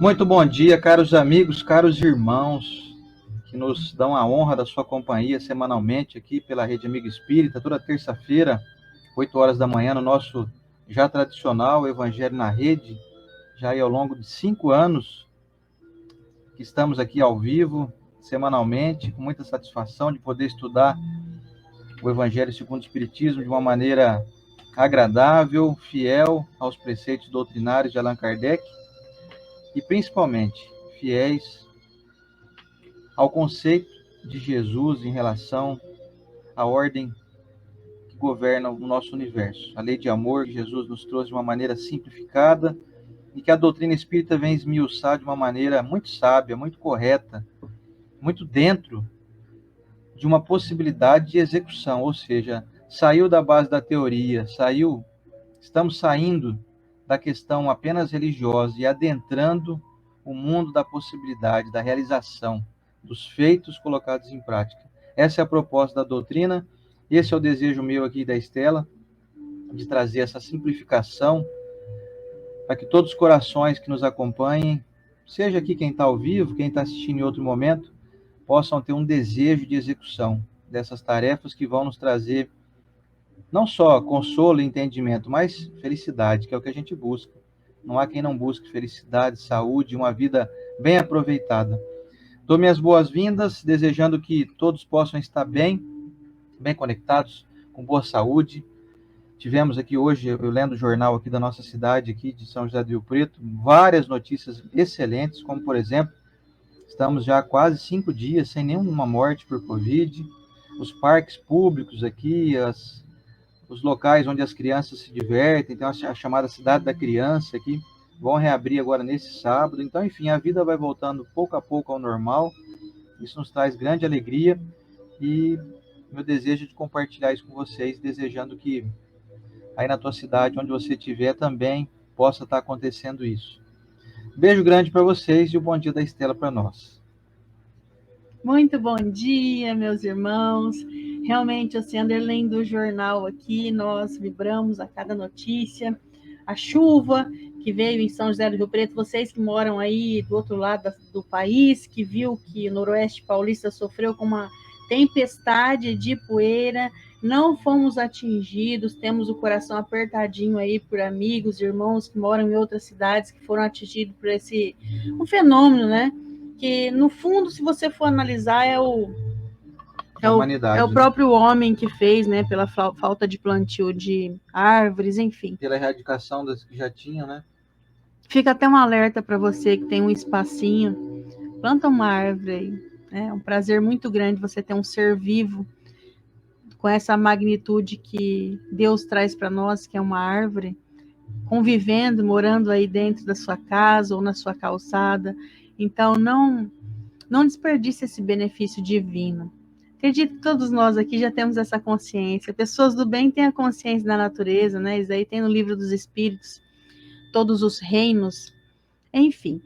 Muito bom dia, caros amigos, caros irmãos, que nos dão a honra da sua companhia semanalmente aqui pela Rede Amigo Espírita, toda terça-feira, 8 horas da manhã, no nosso já tradicional Evangelho na Rede, já aí ao longo de 5 anos que estamos aqui ao vivo, semanalmente, com muita satisfação de poder estudar o Evangelho segundo o Espiritismo de uma maneira agradável, fiel aos preceitos doutrinários de Allan Kardec, e principalmente fiéis ao conceito de Jesus em relação à ordem que governa o nosso universo. A lei de amor que Jesus nos trouxe de uma maneira simplificada e que a doutrina espírita vem esmiuçar de uma maneira muito sábia, muito correta, muito dentro de uma possibilidade de execução, ou seja, saiu da base da teoria, estamos saindo da questão apenas religiosa e adentrando o mundo da possibilidade, da realização, dos feitos colocados em prática. Essa é a proposta da doutrina, esse é o desejo meu aqui da Estela, de trazer essa simplificação para que todos os corações que nos acompanhem, seja aqui quem está ao vivo, quem está assistindo em outro momento, possam ter um desejo de execução dessas tarefas que vão nos trazer não só consolo e entendimento, mas felicidade, que é o que a gente busca. Não há quem não busque felicidade, saúde, uma vida bem aproveitada. Dou minhas boas-vindas, desejando que todos possam estar bem conectados, com boa saúde. Tivemos aqui hoje, eu lendo o jornal aqui da nossa cidade, aqui de São José do Rio Preto, várias notícias excelentes, como, por exemplo, estamos já há quase 5 dias sem nenhuma morte por Covid. Os parques públicos aqui, os locais onde as crianças se divertem, tem a chamada Cidade da Criança aqui, vão reabrir agora nesse sábado. Então, enfim, a vida vai voltando pouco a pouco ao normal. Isso nos traz grande alegria e meu desejo é de compartilhar isso com vocês, desejando que aí na tua cidade, onde você estiver, também possa estar acontecendo isso. Beijo grande para vocês e o bom dia da Estela para nós. Muito bom dia, meus irmãos. Realmente, assim, lendo o jornal aqui, nós vibramos a cada notícia. A chuva que veio em São José do Rio Preto, vocês que moram aí do outro lado do país, que viu que o Noroeste Paulista sofreu com uma tempestade de poeira, não fomos atingidos, temos o coração apertadinho aí por amigos, irmãos que moram em outras cidades que foram atingidos por um fenômeno, né? Que no fundo, se você for analisar, é o próprio homem que fez, né, pela falta de plantio de árvores, enfim. Pela erradicação das que já tinham, né? Fica até um alerta para você que tem um espacinho, planta uma árvore aí. É um prazer muito grande você ter um ser vivo com essa magnitude que Deus traz para nós, que é uma árvore, convivendo, morando aí dentro da sua casa ou na sua calçada. Então, não desperdice esse benefício divino. Acredito que todos nós aqui já temos essa consciência. Pessoas do bem têm a consciência da natureza, né? Isso aí tem no Livro dos Espíritos, todos os reinos. Enfim,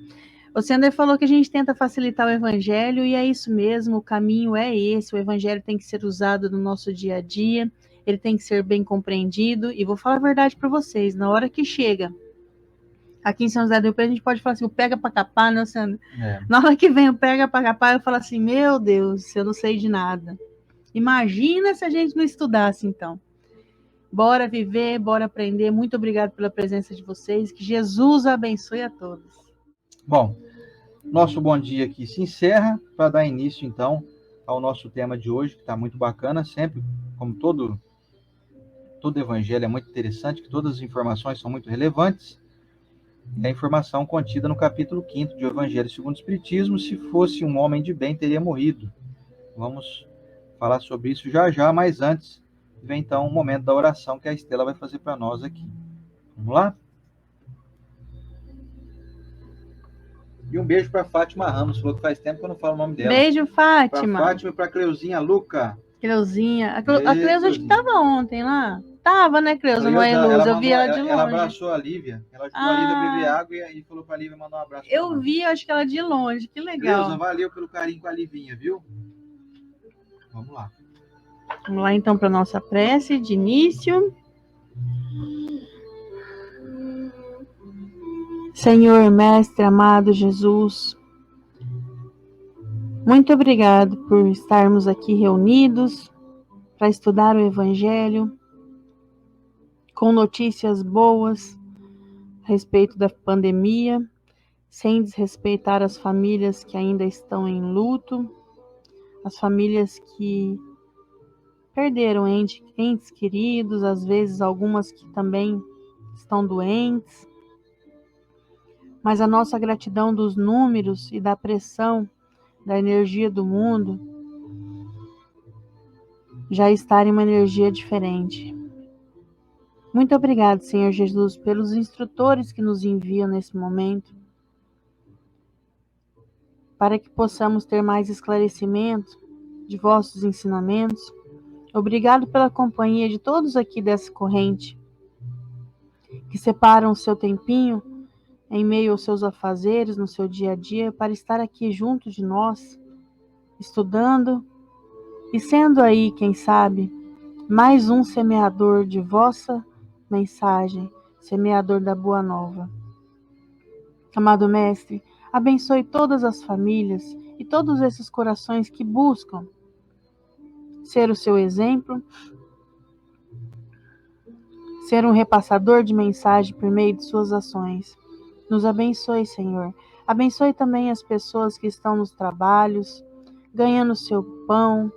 o Sender falou que a gente tenta facilitar o evangelho e é isso mesmo, o caminho é esse, o evangelho tem que ser usado no nosso dia a dia, ele tem que ser bem compreendido e vou falar a verdade para vocês, na hora que chega aqui em São José do Rio Preto, a gente pode falar assim, o pega para capar, né, Sandra? Na hora que vem o pega para capar, eu falo assim, meu Deus, eu não sei de nada. Imagina se a gente não estudasse, então. Bora viver, bora aprender. Muito obrigado pela presença de vocês. Que Jesus abençoe a todos. Bom, nosso bom dia aqui se encerra para dar início, então, ao nosso tema de hoje, que está muito bacana, sempre, como todo evangelho é muito interessante, que todas as informações são muito relevantes. A informação contida no capítulo 5º de O Evangelho segundo o Espiritismo, se fosse um homem de bem, teria morrido. Vamos falar sobre isso já já, mas antes vem então o momento da oração que a Estela vai fazer para nós aqui. Vamos lá? E um beijo para Fátima Ramos, falou que faz tempo que eu não falo o nome dela. Beijo, Fátima. Para Fátima e para Cleuzinha Luca. Cleuzinha. A Cleusa acho que estava ontem lá. Tava, né, Cleusa? Não é luz, eu vi ela de longe. Ela abraçou a Lívia. Ela ajudou a Lívia a beber água e falou para a Lívia mandar um abraço. Eu vi, acho que ela de longe. Que legal. Cleusa, valeu pelo carinho com a Livinha, viu? Vamos lá. Vamos lá, então, para nossa prece de início. Senhor, Mestre, amado Jesus, muito obrigado por estarmos aqui reunidos para estudar o Evangelho, com notícias boas a respeito da pandemia, sem desrespeitar as famílias que ainda estão em luto, as famílias que perderam entes queridos, às vezes algumas que também estão doentes. Mas a nossa gratidão dos números e da pressão da energia do mundo já está em uma energia diferente. Muito obrigado, Senhor Jesus, pelos instrutores que nos enviam nesse momento, para que possamos ter mais esclarecimento de vossos ensinamentos. Obrigado pela companhia de todos aqui dessa corrente, que separam o seu tempinho em meio aos seus afazeres, no seu dia a dia, para estar aqui junto de nós, estudando e sendo aí, quem sabe, mais um semeador de vossa mensagem, semeador da boa nova. Amado Mestre, abençoe todas as famílias e todos esses corações que buscam ser o seu exemplo, ser um repassador de mensagem por meio de suas ações. Nos abençoe, Senhor. Abençoe também as pessoas que estão nos trabalhos, ganhando seu pão,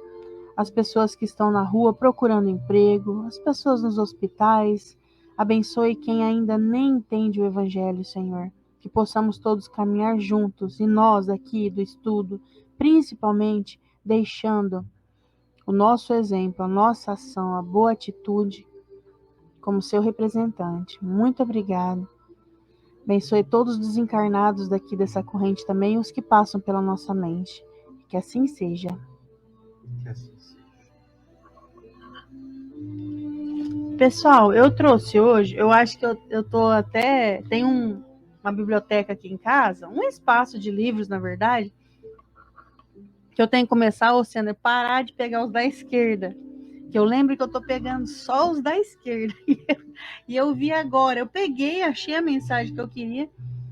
as pessoas que estão na rua procurando emprego, as pessoas nos hospitais. Abençoe quem ainda nem entende o Evangelho, Senhor. Que possamos todos caminhar juntos, e nós aqui do estudo, principalmente deixando o nosso exemplo, a nossa ação, a boa atitude como seu representante. Muito obrigado. Abençoe todos os desencarnados daqui dessa corrente também, os que passam pela nossa mente. Que assim seja. Que assim seja. Pessoal, eu trouxe hoje, eu acho que eu tô até, tem uma biblioteca aqui em casa, um espaço de livros, na verdade, que eu tenho que começar, Luciana, parar de pegar os da esquerda. Que eu lembro que eu tô pegando só os da esquerda. E eu vi agora, eu peguei, achei a mensagem que eu queria,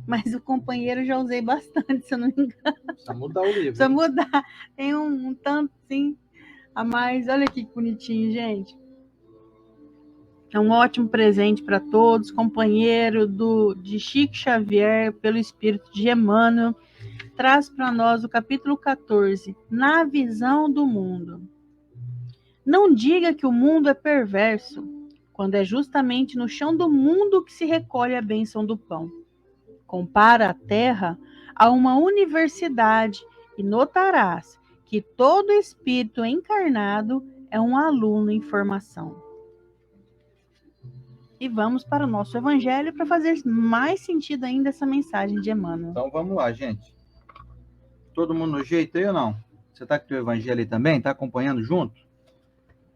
mas o companheiro já usei bastante, se eu não me engano. Precisa mudar o livro. Precisa mudar. Tem um tanto, sim, a mais. Olha que bonitinho, gente. É um ótimo presente para todos, companheiro de Chico Xavier, pelo Espírito de Emmanuel, traz para nós o capítulo 14, Na Visão do Mundo. Não diga que o mundo é perverso, quando é justamente no chão do mundo que se recolhe a bênção do pão. Compara a terra a uma universidade e notarás que todo espírito encarnado é um aluno em formação. E vamos para o nosso evangelho para fazer mais sentido ainda essa mensagem de Emmanuel. Então vamos lá, gente. Todo mundo no jeito aí ou não? Você está com o teu evangelho aí também? Está acompanhando junto?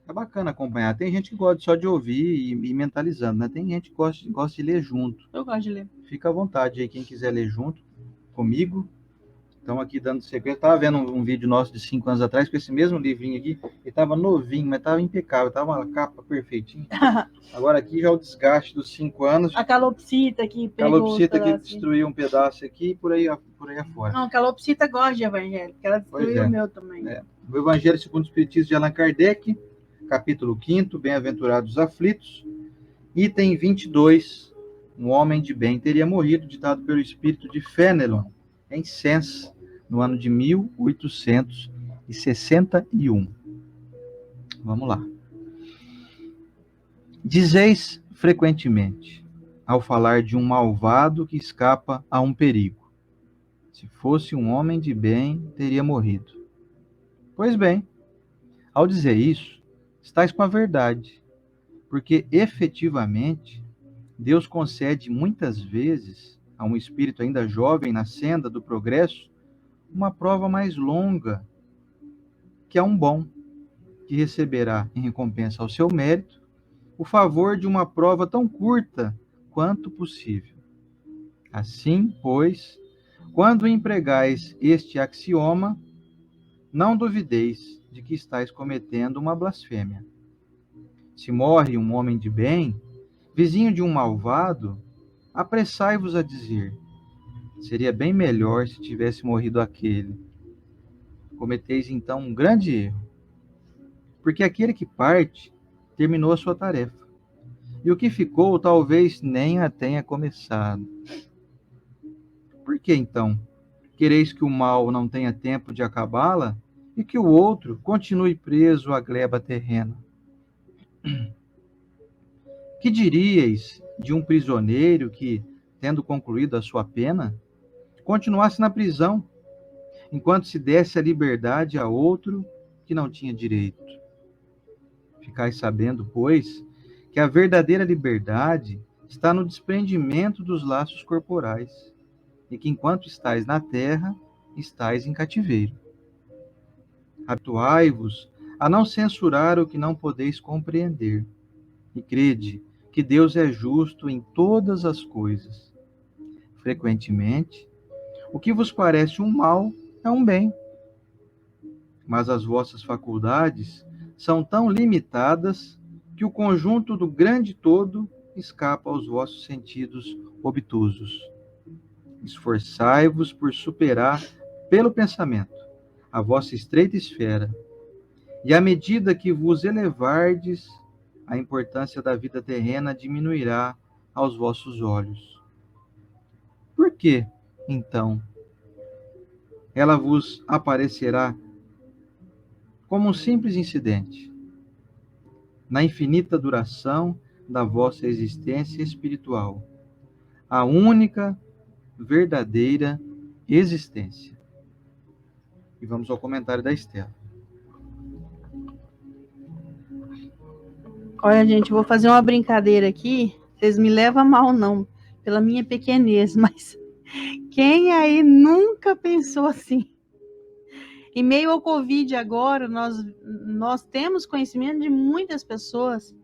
É bacana acompanhar. Tem gente que gosta só de ouvir e mentalizando, né? Tem gente que gosta de ler junto. Eu gosto de ler. Fica à vontade aí, quem quiser ler junto comigo. Estamos aqui dando sequência. Estava vendo um vídeo nosso de 5 anos atrás com esse mesmo livrinho aqui. Ele estava novinho, mas estava impecável. Estava uma capa perfeitinha. Agora aqui já o desgaste dos 5 anos. A calopsita que pegou calopsita que destruiu um pedaço aqui e por aí afora. Não, a calopsita gosta de evangelho, porque ela destruiu o meu também. O Evangelho segundo o Espiritismo de Allan Kardec, capítulo 5º, Bem-aventurados os aflitos, item 22, um homem de bem teria morrido, ditado pelo espírito de Fénelon, em Sens, no ano de 1861. Vamos lá. Dizeis frequentemente, ao falar de um malvado que escapa a um perigo: se fosse um homem de bem, teria morrido. Pois bem, ao dizer isso, estais com a verdade, porque efetivamente Deus concede muitas vezes a um espírito ainda jovem na senda do progresso uma prova mais longa que a um bom, que receberá em recompensa ao seu mérito o favor de uma prova tão curta quanto possível. Assim, pois, quando empregais este axioma, não duvideis de que estáis cometendo uma blasfêmia. Se morre um homem de bem, vizinho de um malvado, apressai-vos a dizer: seria bem melhor se tivesse morrido aquele. Cometeis então um grande erro, porque aquele que parte terminou a sua tarefa, e o que ficou talvez nem a tenha começado. Por que então quereis que o mal não tenha tempo de acabá-la e que o outro continue preso à gleba terrena? Que diríeis de um prisioneiro que, tendo concluído a sua pena, continuasse na prisão, enquanto se desse a liberdade a outro que não tinha direito? Ficais sabendo, pois, que a verdadeira liberdade está no desprendimento dos laços corporais, e que enquanto estais na terra, estais em cativeiro. Habituai-vos a não censurar o que não podeis compreender, e crede que Deus é justo em todas as coisas. Frequentemente, o que vos parece um mal é um bem, mas as vossas faculdades são tão limitadas que o conjunto do grande todo escapa aos vossos sentidos obtusos. Esforçai-vos por superar, pelo pensamento, a vossa estreita esfera, e à medida que vos elevardes, a importância da vida terrena diminuirá aos vossos olhos. Por que, então, ela vos aparecerá como um simples incidente na infinita duração da vossa existência espiritual, a única verdadeira existência? E vamos ao comentário da Estela. Olha, gente, eu vou fazer uma brincadeira aqui. Vocês me levam a mal, não, pela minha pequenez, mas quem aí nunca pensou assim? Em meio ao Covid agora, nós temos conhecimento de muitas pessoas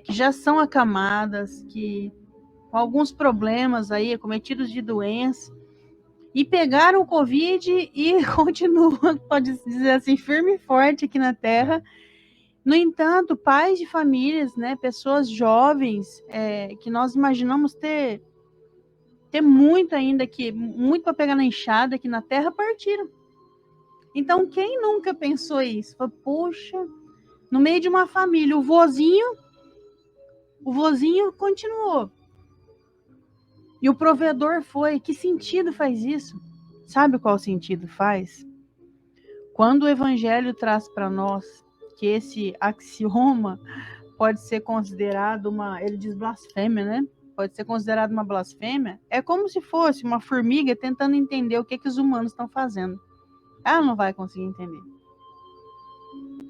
que já são acamadas, que com alguns problemas aí, acometidos de doença, e pegaram o Covid e continuam, pode dizer assim, firme e forte aqui na Terra. No entanto, pais de famílias, né, pessoas jovens, que nós imaginamos ter muito ainda, muito para pegar na enxada aqui na Terra, partiram. Então, quem nunca pensou isso? Falei, poxa, no meio de uma família, o vozinho continuou. E o provedor foi. Que sentido faz isso? Sabe qual sentido faz? Quando o evangelho traz para nós que esse axioma pode ser considerado ele diz blasfêmia, né? Pode ser considerado uma blasfêmia. É como se fosse uma formiga tentando entender o que os humanos estão fazendo. Ela não vai conseguir entender.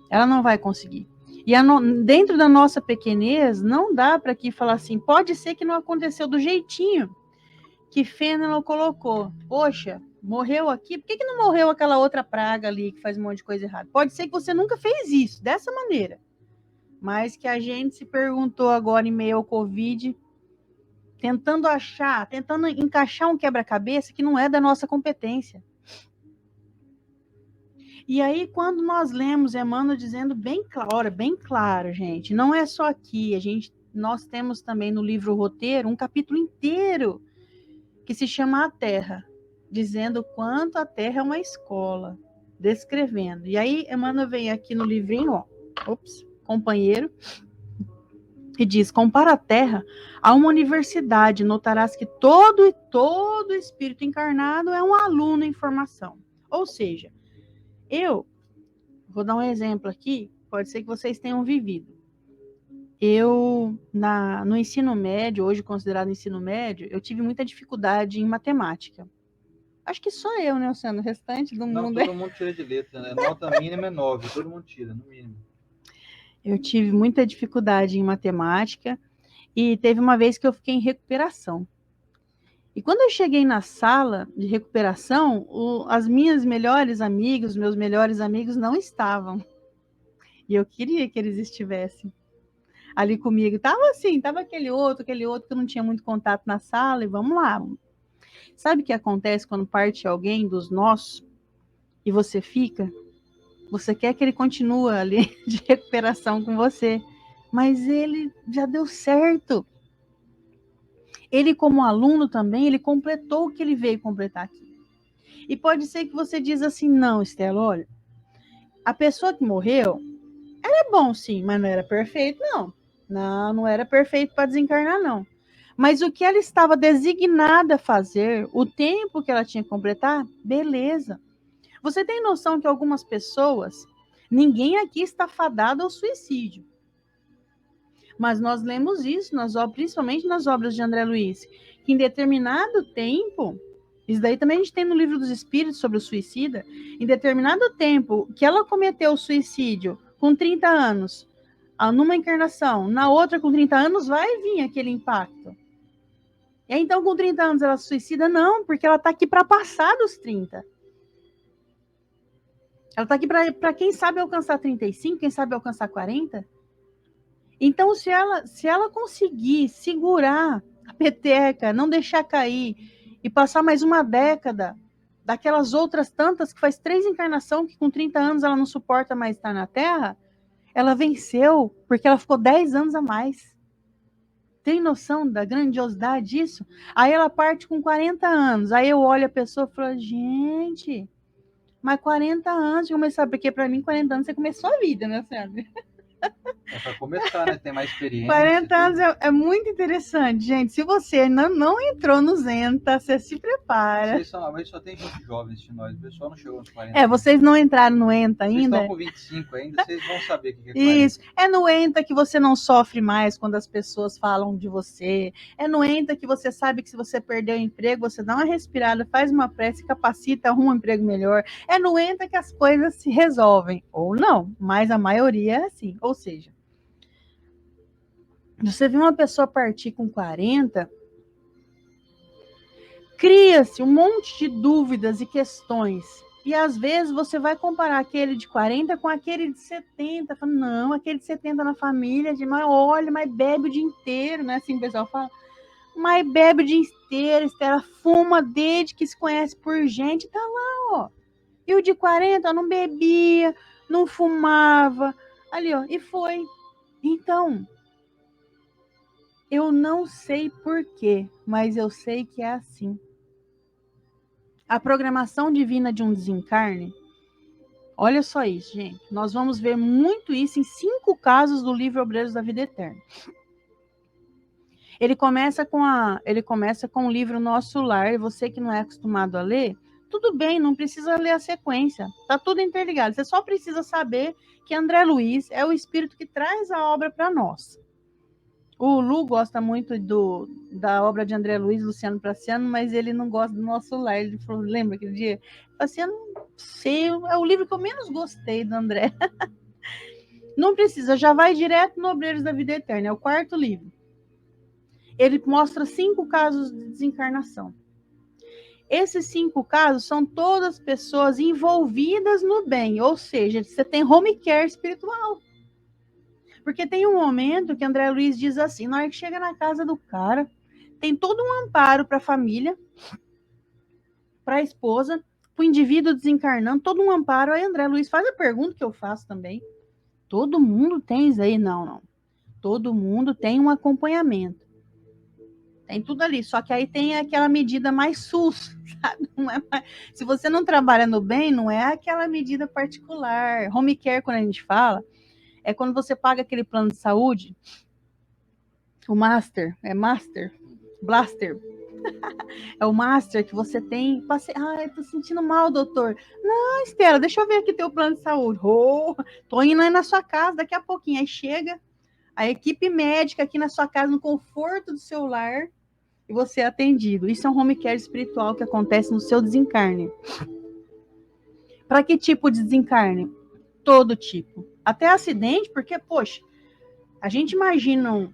Ela não vai conseguir. E dentro da nossa pequenez, não dá para aqui falar assim, pode ser que não aconteceu do jeitinho que Fênelon colocou. Poxa, morreu aqui, por que não morreu aquela outra praga ali que faz um monte de coisa errada? Pode ser que você nunca fez isso, dessa maneira. Mas que a gente se perguntou agora em meio ao Covid, tentando encaixar um quebra-cabeça que não é da nossa competência. E aí, quando nós lemos Emmanuel dizendo bem claro, gente, não é só aqui, nós temos também no livro Roteiro um capítulo inteiro que se chama A Terra, dizendo quanto a Terra é uma escola, descrevendo. E aí, Emmanuel vem aqui no livrinho, companheiro, e diz: compara a Terra a uma universidade, notarás que todo espírito encarnado é um aluno em formação. Ou seja, eu vou dar um exemplo aqui, pode ser que vocês tenham vivido. Eu, no ensino médio, hoje considerado ensino médio, eu tive muita dificuldade em matemática. Acho que só eu, né, Luciano? O restante do mundo... Não, todo mundo tira de letra, né? Nota mínima é 9, todo mundo tira, no mínimo. Eu tive muita dificuldade em matemática e teve uma vez que eu fiquei em recuperação. E quando eu cheguei na sala de recuperação, as minhas melhores amigas, os meus melhores amigos não estavam. E eu queria que eles estivessem ali comigo. Tava assim, tava aquele outro que eu não tinha muito contato na sala, e vamos lá. Sabe o que acontece quando parte alguém dos nossos e você fica? Você quer que ele continue ali de recuperação com você, mas ele já deu certo. ele como aluno também, ele completou o que ele veio completar aqui. E pode ser que você diz assim, não, Estela, olha, a pessoa que morreu, era bom sim, mas não era perfeito, não. Não era perfeito para desencarnar, não. Mas o que ela estava designada a fazer, o tempo que ela tinha que completar, beleza. Você tem noção que algumas pessoas, ninguém aqui está fadado ao suicídio. Mas nós lemos isso, principalmente nas obras de André Luiz, que em determinado tempo, isso daí também a gente tem no Livro dos Espíritos sobre o suicida, em determinado tempo que ela cometeu o suicídio com 30 anos, numa encarnação, na outra com 30 anos, vai vir aquele impacto. E aí, então, com 30 anos ela se suicida? Não, porque ela está aqui para passar dos 30. Ela está aqui para quem sabe alcançar 35, quem sabe alcançar 40. Então, se ela conseguir segurar a peteca, não deixar cair e passar mais uma década daquelas outras tantas que faz 3 encarnações que com 30 anos ela não suporta mais estar na Terra, ela venceu porque ela ficou 10 anos a mais. Tem noção da grandiosidade disso? Aí ela parte com 40 anos. Aí eu olho a pessoa e falo, gente, mas 40 anos de começar, porque para mim 40 anos você começou a vida, né, Sandra? É para começar, né? Tem mais experiência. 40 anos é muito interessante, gente. Se você não entrou no Zenta, você se prepara. Mas só tem gente jovem assistindo nós. O pessoal não chegou nos 40. Vocês não entraram no ENTA ainda? Vocês estão com 25 ainda, vocês vão saber o que é 40. Isso. É no ENTA que você não sofre mais quando as pessoas falam de você. É no ENTA que você sabe que se você perder o emprego, você dá uma respirada, faz uma prece, capacita, arruma um emprego melhor. É no ENTA que as coisas se resolvem. Ou não, mas a maioria é assim. Ou seja, você vê uma pessoa partir com 40, cria-se um monte de dúvidas e questões. E às vezes você vai comparar aquele de 40 com aquele de 70. Fala, não, aquele de 70 na família, mas olha, mas bebe o dia inteiro, né? Assim o pessoal fala. Mas bebe o dia inteiro, Estela, fuma desde que se conhece por gente, tá lá, ó. E o de 40, ó, não bebia, não fumava, ali, ó, e foi. Então, eu não sei porquê, mas eu sei que é assim. A programação divina de um desencarne, olha só isso, gente. Nós vamos ver muito isso em 5 casos do livro Obreiros da Vida Eterna. Ele começa com o livro Nosso Lar, e você que não é acostumado a ler, tudo bem, não precisa ler a sequência, tá tudo interligado. Você só precisa saber que André Luiz é o espírito que traz a obra para nós. O Lu gosta muito da obra de André Luiz, Luciano Praciano, mas ele não gosta do Nosso Lar. Ele falou, lembra aquele dia? Assim, eu não sei, é o livro que eu menos gostei do André. Não precisa, já vai direto no Obreiros da Vida Eterna, é o 4º livro. Ele mostra 5 casos de desencarnação. Esses 5 casos são todas pessoas envolvidas no bem, ou seja, você tem home care espiritual. Porque tem um momento que André Luiz diz assim, na hora que chega na casa do cara, tem todo um amparo para a família, para a esposa, para o indivíduo desencarnando, todo um amparo. Aí André Luiz faz a pergunta que eu faço também. Todo mundo tem isso aí? Não. Todo mundo tem um acompanhamento. Tem tudo ali, só que aí tem aquela medida mais SUS, sabe? Não é mais... Se você não trabalha no bem, não é aquela medida particular. Home care, quando a gente fala, é quando você paga aquele plano de saúde, o Blaster. É o Master que você tem. Eu tô sentindo mal, doutor. Não, Estela, deixa eu ver aqui teu plano de saúde. Tô indo aí na sua casa daqui a pouquinho. Aí chega a equipe médica aqui na sua casa, no conforto do seu lar, e você é atendido. Isso é um home care espiritual que acontece no seu desencarne. Para que tipo de desencarne? Todo tipo. Até acidente, porque, poxa, a gente imagina,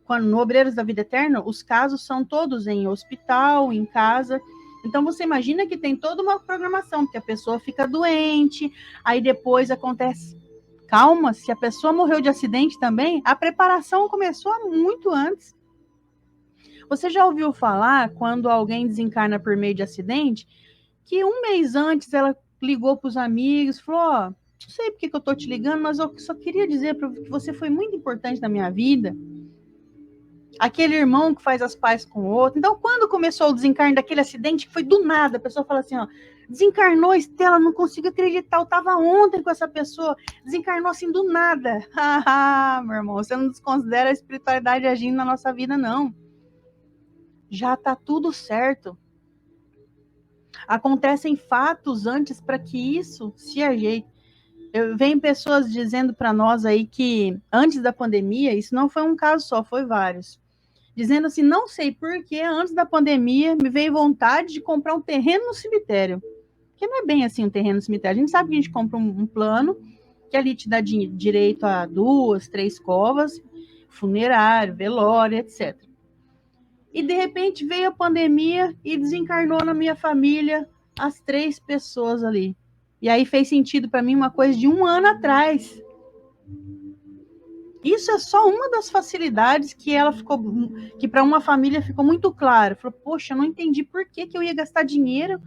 quando no Obreiros da Vida Eterna, os casos são todos em hospital, em casa. Então, você imagina que tem toda uma programação, porque a pessoa fica doente, aí depois acontece... Calma, se a pessoa morreu de acidente também, a preparação começou muito antes. Você já ouviu falar, quando alguém desencarna por meio de acidente, que 1 mês antes ela ligou para os amigos, falou, não sei porque que eu estou te ligando, mas eu só queria dizer que você foi muito importante na minha vida. aquele irmão que faz as pazes com o outro. Então, quando começou o desencarne daquele acidente, que foi do nada, a pessoa fala assim, ó, desencarnou, Estela, não consigo acreditar, eu estava ontem com essa pessoa, desencarnou assim do nada. Meu irmão, você não desconsidera a espiritualidade agindo na nossa vida, não. Já está tudo certo. Acontecem fatos antes para que isso se ajeite. Vem pessoas dizendo para nós aí que antes da pandemia, isso não foi um caso só, foi vários, dizendo assim, não sei por que antes da pandemia me veio vontade de comprar um terreno no cemitério. Porque não é bem assim um terreno no cemitério. A gente sabe que a gente compra um plano que ali te dá direito a 2, 3 covas, funerário, velório, etc. E de repente veio a pandemia e desencarnou na minha família as 3 pessoas ali. E aí fez sentido para mim uma coisa de 1 ano atrás. Isso é só uma das facilidades que ela ficou, que para uma família ficou muito claro. Falou, poxa, eu não entendi por que eu ia gastar dinheiro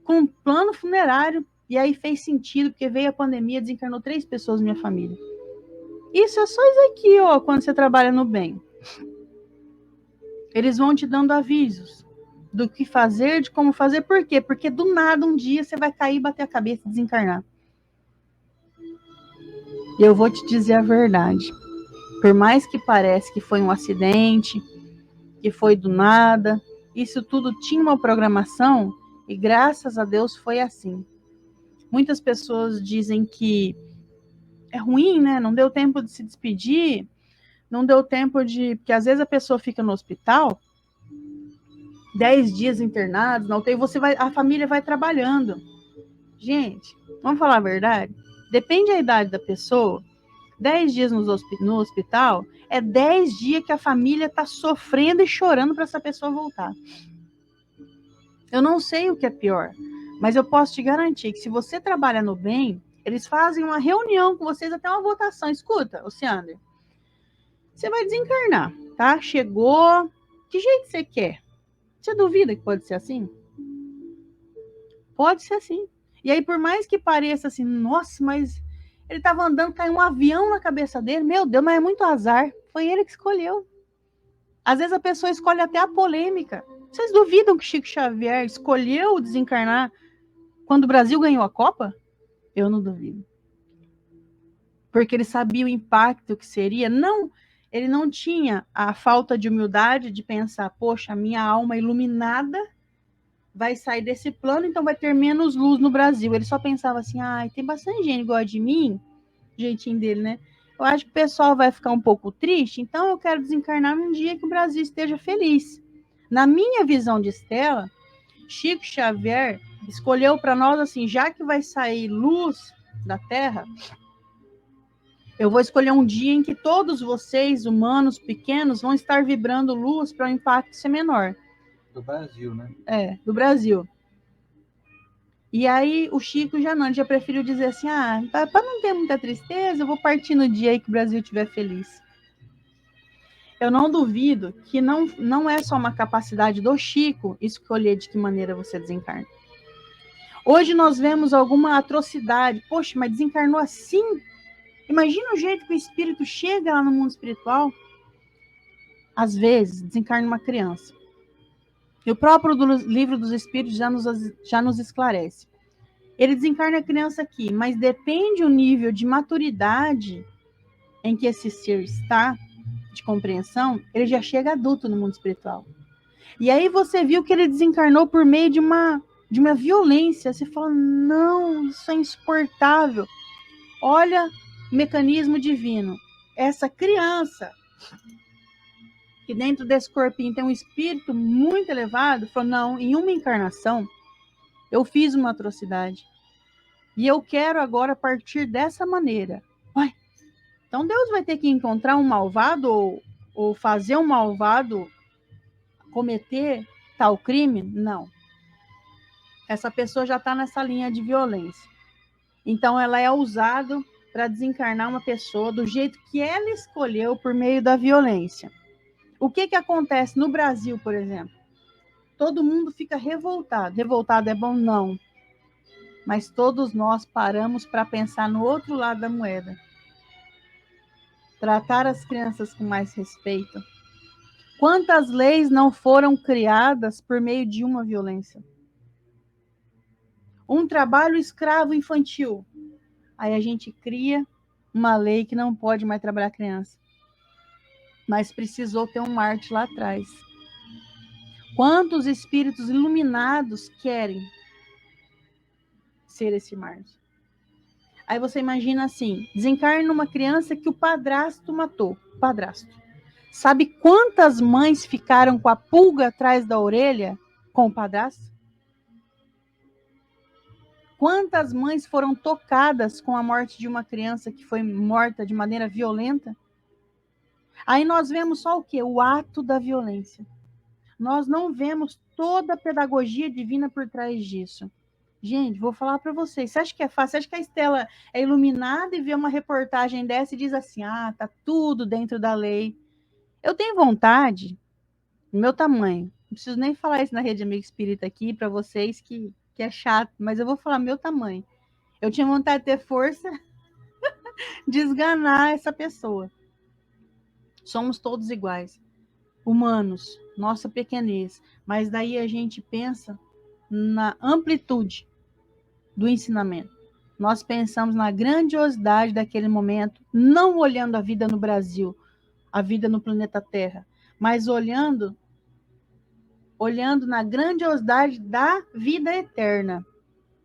com um plano funerário. E aí fez sentido, porque veio a pandemia, desencarnou 3 pessoas na minha família. Isso é só isso aqui, ó, quando você trabalha no bem. Eles vão te dando avisos do que fazer, de como fazer. Por quê? Porque do nada um dia você vai cair, bater a cabeça e desencarnar. E eu vou te dizer a verdade. Por mais que pareça que foi um acidente, que foi do nada, isso tudo tinha uma programação e graças a Deus foi assim. Muitas pessoas dizem que é ruim, né? Não deu tempo de se despedir, não deu tempo de... Porque às vezes a pessoa fica no hospital 10 dias internados, não tem, a família vai trabalhando. Gente, vamos falar a verdade? Depende da idade da pessoa. 10 dias no hospital é 10 dias que a família está sofrendo e chorando para essa pessoa voltar. Eu não sei o que é pior, mas eu posso te garantir que se você trabalha no bem, eles fazem uma reunião com vocês, até uma votação. Escuta, Luciano, você vai desencarnar, tá? Chegou, que jeito você quer? Você duvida que pode ser assim? Pode ser assim. E aí, por mais que pareça assim, nossa, mas ele estava andando, caiu um avião na cabeça dele, meu Deus, mas é muito azar. Foi ele que escolheu. Às vezes a pessoa escolhe até a polêmica. Vocês duvidam que Chico Xavier escolheu desencarnar quando o Brasil ganhou a Copa? Eu não duvido. Porque ele sabia o impacto que seria. Não, ele não tinha a falta de humildade de pensar, poxa, minha alma iluminada vai sair desse plano, então vai ter menos luz no Brasil. Ele só pensava assim, ai, tem bastante gente que gosta de mim, jeitinho dele, né? Eu acho que o pessoal vai ficar um pouco triste, então eu quero desencarnar num dia que o Brasil esteja feliz. Na minha visão de Estela, Chico Xavier escolheu para nós assim, já que vai sair luz da Terra, eu vou escolher um dia em que todos vocês, humanos pequenos, vão estar vibrando luz para o impacto ser menor. Do Brasil, né? É, do Brasil. E aí o Chico já preferiu dizer assim, para não ter muita tristeza, eu vou partir no dia aí que o Brasil estiver feliz. Eu não duvido que não é só uma capacidade do Chico escolher de que maneira você desencarna. Hoje nós vemos alguma atrocidade, poxa, mas desencarnou assim? Imagina o jeito que o espírito chega lá no mundo espiritual. Às vezes, desencarna uma criança. E o próprio livro dos espíritos já nos esclarece. Ele desencarna a criança aqui, mas depende o nível de maturidade em que esse ser está, de compreensão, ele já chega adulto no mundo espiritual. E aí você viu que ele desencarnou por meio de uma violência. Você fala, não, isso é insuportável. Olha o mecanismo divino. Essa criança, que dentro desse corpinho tem um espírito muito elevado, falou, não, em uma encarnação, eu fiz uma atrocidade. E eu quero agora partir dessa maneira. Ué, então Deus vai ter que encontrar um malvado ou fazer um malvado cometer tal crime? Não. Essa pessoa já está nessa linha de violência. Então ela é usada para desencarnar uma pessoa do jeito que ela escolheu por meio da violência. O que acontece no Brasil, por exemplo? Todo mundo fica revoltado. Revoltado é bom? Não. Mas todos nós paramos para pensar no outro lado da moeda. Tratar as crianças com mais respeito. Quantas leis não foram criadas por meio de uma violência? Um trabalho escravo infantil. Aí a gente cria uma lei que não pode mais trabalhar criança. Mas precisou ter um Marte lá atrás. Quantos espíritos iluminados querem ser esse Marte? Aí você imagina assim, desencarna uma criança que o padrasto matou. Padrasto. Sabe quantas mães ficaram com a pulga atrás da orelha com o padrasto? Quantas mães foram tocadas com a morte de uma criança que foi morta de maneira violenta? Aí nós vemos só o quê? O ato da violência. Nós não vemos toda a pedagogia divina por trás disso. Gente, vou falar para vocês. Você acha que é fácil? Você acha que a Estela é iluminada e vê uma reportagem dessa e diz assim, tá tudo dentro da lei? Eu tenho vontade, do meu tamanho, não preciso nem falar isso na Rede Amigo Espírita aqui para vocês que é chato, mas eu vou falar meu tamanho. Eu tinha vontade de ter força de esganar essa pessoa. Somos todos iguais. Humanos, nossa pequenez. Mas daí a gente pensa na amplitude do ensinamento. Nós pensamos na grandiosidade daquele momento, não olhando a vida no Brasil, a vida no planeta Terra, mas olhando na grandiosidade da vida eterna.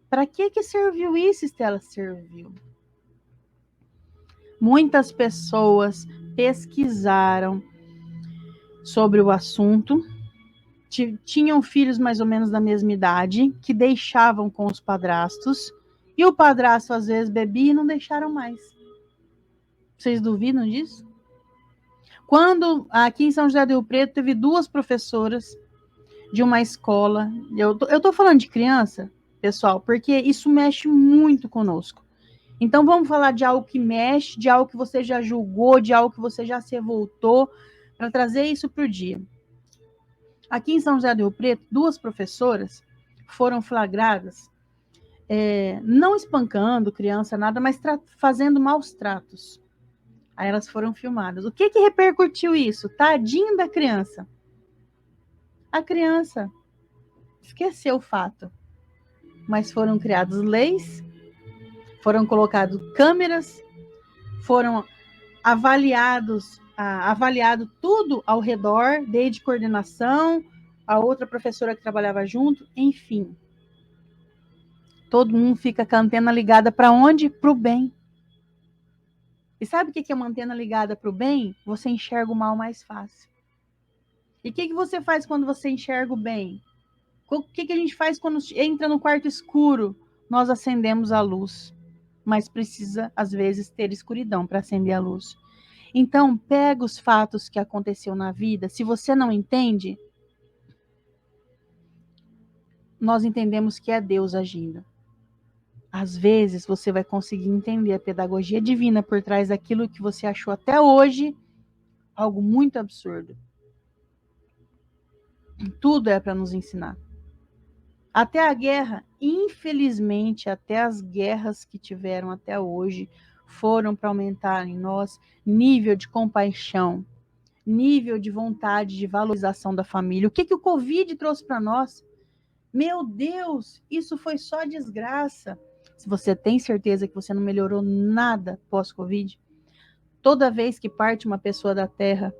Para que serviu isso, Estela? Serviu. Muitas pessoas pesquisaram sobre o assunto, tinham filhos mais ou menos da mesma idade, que deixavam com os padrastos, e o padrasto às vezes bebia e não deixaram mais. Vocês duvidam disso? Quando aqui em São José do Rio Preto teve 2 professoras de uma escola, eu tô falando de criança, pessoal, porque isso mexe muito conosco. Então vamos falar de algo que mexe, de algo que você já julgou, de algo que você já se revoltou, para trazer isso para o dia. Aqui em São José do Rio Preto, 2 professoras foram flagradas, não espancando criança, nada, mas fazendo maus tratos. Aí elas foram filmadas. O que repercutiu isso? Tadinho da criança. A criança esqueceu o fato. Mas foram criadas leis, foram colocadas câmeras, foram avaliado tudo ao redor, desde coordenação, a outra professora que trabalhava junto, enfim. Todo mundo fica com a antena ligada para onde? Para o bem. E sabe o que é uma antena ligada para o bem? Você enxerga o mal mais fácil. E o que você faz quando você enxerga o bem? O que a gente faz quando entra no quarto escuro? Nós acendemos a luz. Mas precisa, às vezes, ter escuridão para acender a luz. Então, pega os fatos que aconteceu na vida. Se você não entende, nós entendemos que é Deus agindo. Às vezes, você vai conseguir entender a pedagogia divina por trás daquilo que você achou até hoje algo muito absurdo. Tudo é para nos ensinar. Até a guerra, infelizmente, até as guerras que tiveram até hoje foram para aumentar em nós nível de compaixão, nível de vontade de valorização da família. O que o Covid trouxe para nós? Meu Deus, isso foi só desgraça. Se você tem certeza que você não melhorou nada pós-Covid, toda vez que parte uma pessoa da Terra,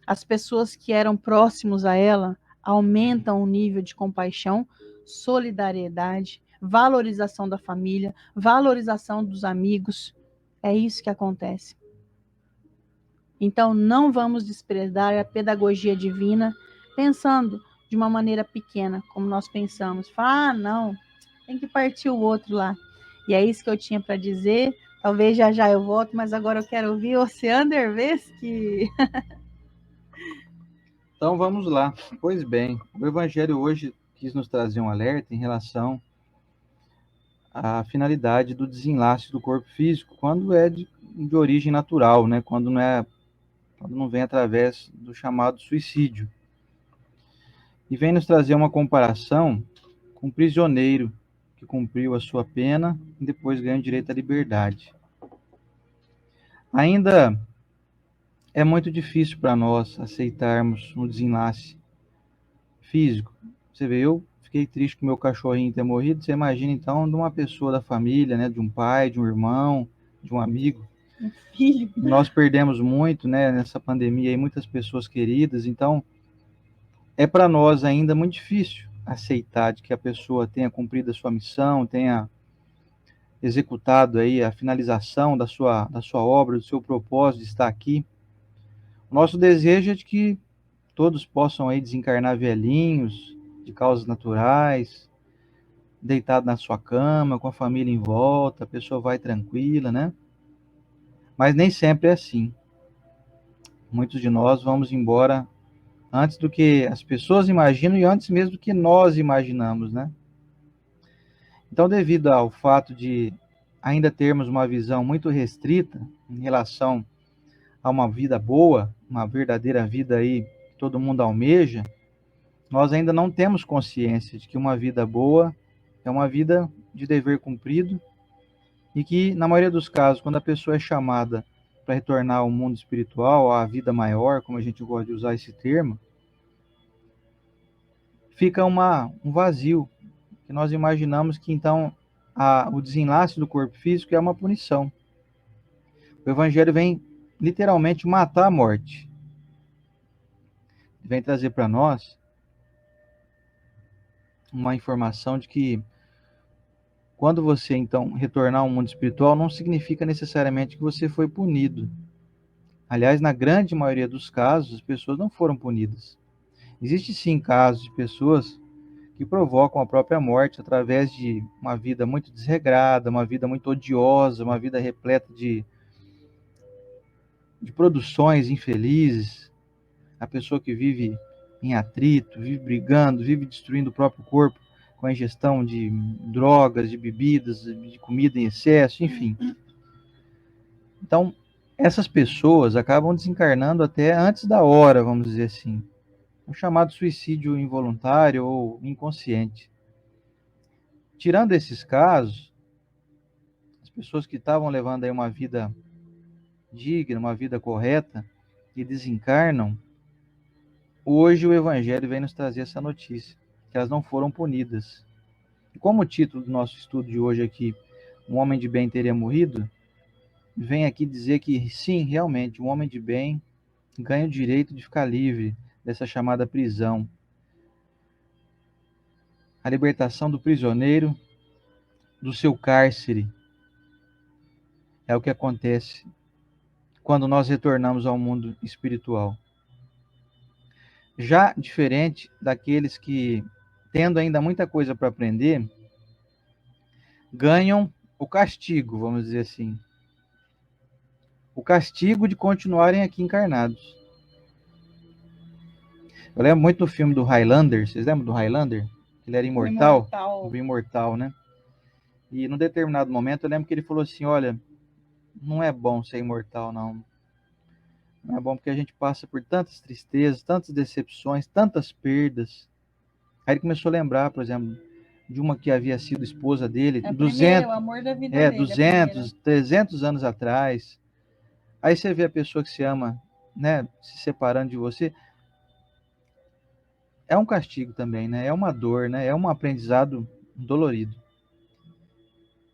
as pessoas que eram próximos a ela aumentam o nível de compaixão, solidariedade, valorização da família, valorização dos amigos. É isso que acontece. Então, não vamos desprezar a pedagogia divina pensando de uma maneira pequena, como nós pensamos. Não, tem que partir o outro lá. E é isso que eu tinha para dizer. Talvez já eu volto, mas agora eu quero ouvir você, Andervesky. Então vamos lá. Pois bem, o Evangelho hoje quis nos trazer um alerta em relação à finalidade do desenlace do corpo físico, quando é de origem natural, né? Quando não vem através do chamado suicídio. E vem nos trazer uma comparação com um prisioneiro que cumpriu a sua pena e depois ganha o direito à liberdade. Ainda é muito difícil para nós aceitarmos um desenlace físico. Você vê, eu fiquei triste com meu cachorrinho ter morrido. Você imagina, então, de uma pessoa da família, né? De um pai, de um irmão, de um amigo. Um filho. Nós perdemos muito, né? Nessa pandemia aí, muitas pessoas queridas. Então, é para nós ainda muito difícil aceitar de que a pessoa tenha cumprido a sua missão, tenha executado aí a finalização da sua obra, do seu propósito de estar aqui. O nosso desejo é de que todos possam aí desencarnar velhinhos, de causas naturais, deitado na sua cama, com a família em volta, a pessoa vai tranquila, né? Mas nem sempre é assim. Muitos de nós vamos embora antes do que as pessoas imaginam e antes mesmo do que nós imaginamos, né? Então, devido ao fato de ainda termos uma visão muito restrita em relação a uma vida boa, uma verdadeira vida aí que todo mundo almeja, nós ainda não temos consciência de que uma vida boa é uma vida de dever cumprido e que, na maioria dos casos, quando a pessoa é chamada para retornar ao mundo espiritual, à vida maior, como a gente gosta de usar esse termo, fica um vazio, que nós imaginamos que, então, o desenlace do corpo físico é uma punição. O Evangelho vem, literalmente, matar a morte. Vem trazer para nós uma informação de que quando você, então, retornar ao mundo espiritual, não significa necessariamente que você foi punido. Aliás, na grande maioria dos casos, as pessoas não foram punidas. Existe sim casos de pessoas que provocam a própria morte através de uma vida muito desregrada, uma vida muito odiosa, uma vida repleta de produções infelizes. A pessoa que vive em atrito, vive brigando, vive destruindo o próprio corpo com a ingestão de drogas, de bebidas, de comida em excesso, enfim. Então, essas pessoas acabam desencarnando até antes da hora, vamos dizer assim. O chamado suicídio involuntário ou inconsciente. Tirando esses casos, as pessoas que estavam levando aí uma vida digna, uma vida correta, e desencarnam, hoje o Evangelho vem nos trazer essa notícia, que elas não foram punidas. E como o título do nosso estudo de hoje aqui, um homem de bem teria morrido, vem aqui dizer que sim, realmente, um homem de bem ganha o direito de ficar livre dessa chamada prisão. A libertação do prisioneiro do seu cárcere é o que acontece quando nós retornamos ao mundo espiritual. Já diferente daqueles que, tendo ainda muita coisa para aprender, ganham o castigo, vamos dizer assim. O castigo de continuarem aqui encarnados. Eu lembro muito do filme do Highlander. Vocês lembram do Highlander? Ele era imortal. O imortal, né? E num determinado momento eu lembro que ele falou assim, olha, não é bom ser imortal, não. Não é bom porque a gente passa por tantas tristezas, tantas decepções, tantas perdas. Aí ele começou a lembrar, por exemplo, de uma que havia sido esposa dele, 200, o amor da vida dele, 200, 300 anos atrás. Aí você vê a pessoa que se ama, né, se separando de você. É um castigo também, né? É uma dor, né? É um aprendizado dolorido.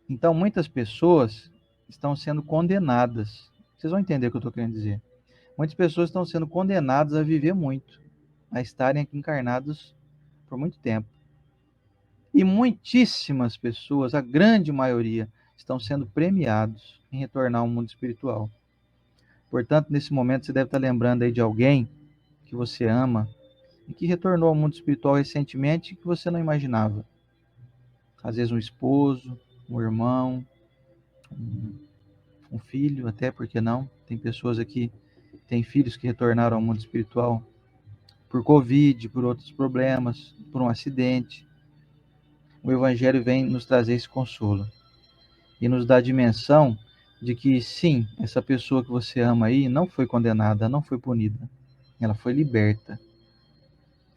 Então, muitas pessoas estão sendo condenadas. Vocês vão entender o que eu estou querendo dizer. Muitas pessoas estão sendo condenadas a viver muito, a estarem aqui encarnados por muito tempo. E muitíssimas pessoas, a grande maioria, estão sendo premiados em retornar ao mundo espiritual. Portanto, nesse momento, você deve estar lembrando aí de alguém que você ama e que retornou ao mundo espiritual recentemente que você não imaginava. Às vezes um esposo, um irmão, um filho, até porque não. Tem pessoas aqui que têm filhos que retornaram ao mundo espiritual por Covid, por outros problemas, por um acidente. O Evangelho vem nos trazer esse consolo e nos dá a dimensão de que, sim, essa pessoa que você ama aí não foi condenada, não foi punida. Ela foi liberta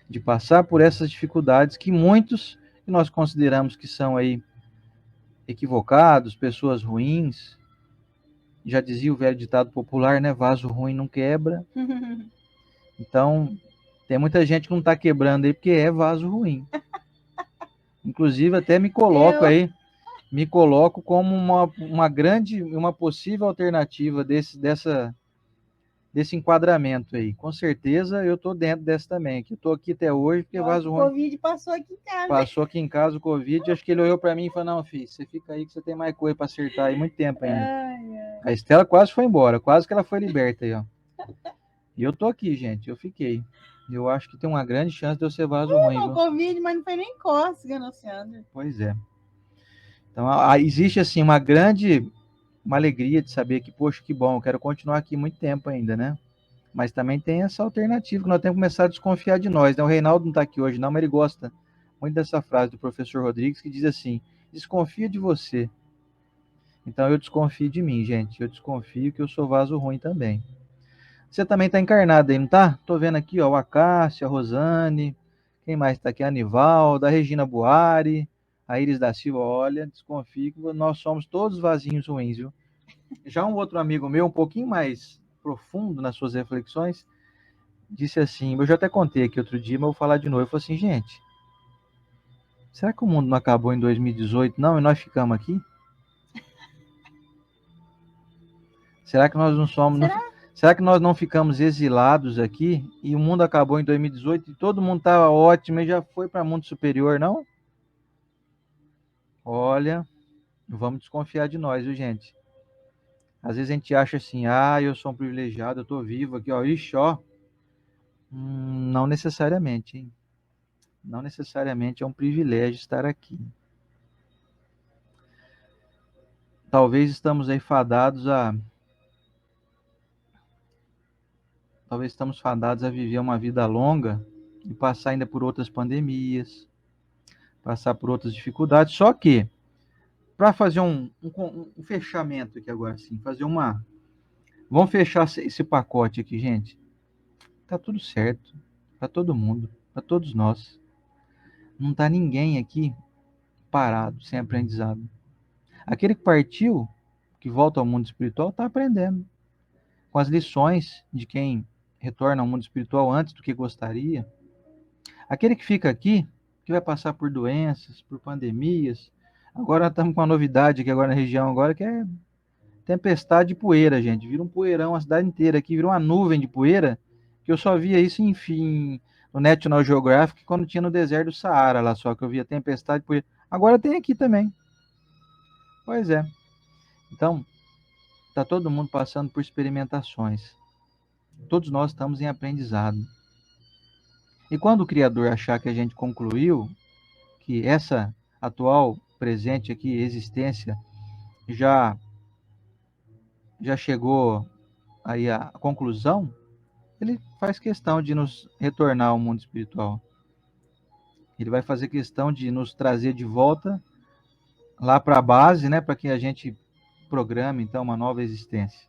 de passar por essas dificuldades que muitos que nós consideramos que são aí equivocados, pessoas ruins, Já dizia o velho ditado popular, né? Vaso ruim não quebra. Então, tem muita gente que não está quebrando aí porque é vaso ruim. Inclusive, até me coloco Eu, aí, me coloco como uma grande, uma possível alternativa desse enquadramento aí. Com certeza eu estou dentro dessa também. Que eu estou aqui até hoje porque vaso o ruim. Covid passou aqui em casa. Passou aqui em casa o Covid, acho que ele olhou para mim e falou: não, filho, você fica aí que você tem mais coisa para acertar aí muito tempo ainda. Ai, ai. A Estela quase foi embora, quase que ela foi liberta aí, ó. E eu tô aqui, gente, eu fiquei. Eu acho que tem uma grande chance de eu ser vaso ruim, Não, viu? Covid, mas não foi nem cócega, Luciano. Pois é. Então, existe assim uma alegria de saber que, poxa, que bom, eu quero continuar aqui muito tempo ainda, né? Mas também tem essa alternativa que nós temos que começar a desconfiar de nós, né? O Reinaldo não está aqui hoje, não, mas ele gosta muito dessa frase do professor Rodrigues que diz assim: desconfia de você. Então eu desconfio de mim, gente. Eu desconfio que eu sou vaso ruim também. Você também está encarnado aí, não tá? Tô vendo aqui, ó, o Acácio, a Rosane, quem mais está aqui? A Anivalda, a Regina Buari, a Iris da Silva. Olha, desconfio que nós somos todos vasinhos ruins, viu? Já um outro amigo meu, um pouquinho mais profundo nas suas reflexões, disse assim, eu já até contei aqui outro dia, mas eu vou falar de novo. Ele falou assim, gente, será que o mundo não acabou em 2018, não? E nós ficamos aqui? Será que nós não somos... Será que nós não ficamos exilados aqui e o mundo acabou em 2018 e todo mundo estava ótimo e já foi para mundo superior, não? Olha, vamos desconfiar de nós, viu, gente? Às vezes a gente acha assim, eu sou um privilegiado, eu tô vivo aqui, ó, ixi, ó. Não necessariamente, hein? Não necessariamente é um privilégio estar aqui. Talvez estamos aí fadados a... Talvez estamos fadados a viver uma vida longa e passar ainda por outras pandemias, passar por outras dificuldades. Só que, para fazer um fechamento aqui agora, assim, fazer uma... Vamos fechar esse pacote aqui, gente. Tá tudo certo. Para todo mundo. Para todos nós. Não tá ninguém aqui parado, sem aprendizado. Aquele que partiu, que volta ao mundo espiritual, está aprendendo. Com as lições de quem retorna ao mundo espiritual antes do que gostaria. Aquele que fica aqui, que vai passar por doenças, por pandemias. Agora estamos com uma novidade aqui agora na região, agora que é tempestade de poeira, gente. Vira um poeirão a cidade inteira aqui, vira uma nuvem de poeira, que eu só via isso, enfim, no National Geographic, quando tinha no deserto do Saara lá só, que eu via tempestade de poeira. Agora tem aqui também. Pois é. Então, está todo mundo passando por experimentações. Todos nós estamos em aprendizado. E quando o Criador achar que a gente concluiu, que essa atual, presente aqui, existência, já, já chegou aí à conclusão, ele faz questão de nos retornar ao mundo espiritual. Ele vai fazer questão de nos trazer de volta lá para a base, né, para que a gente programe então uma nova existência.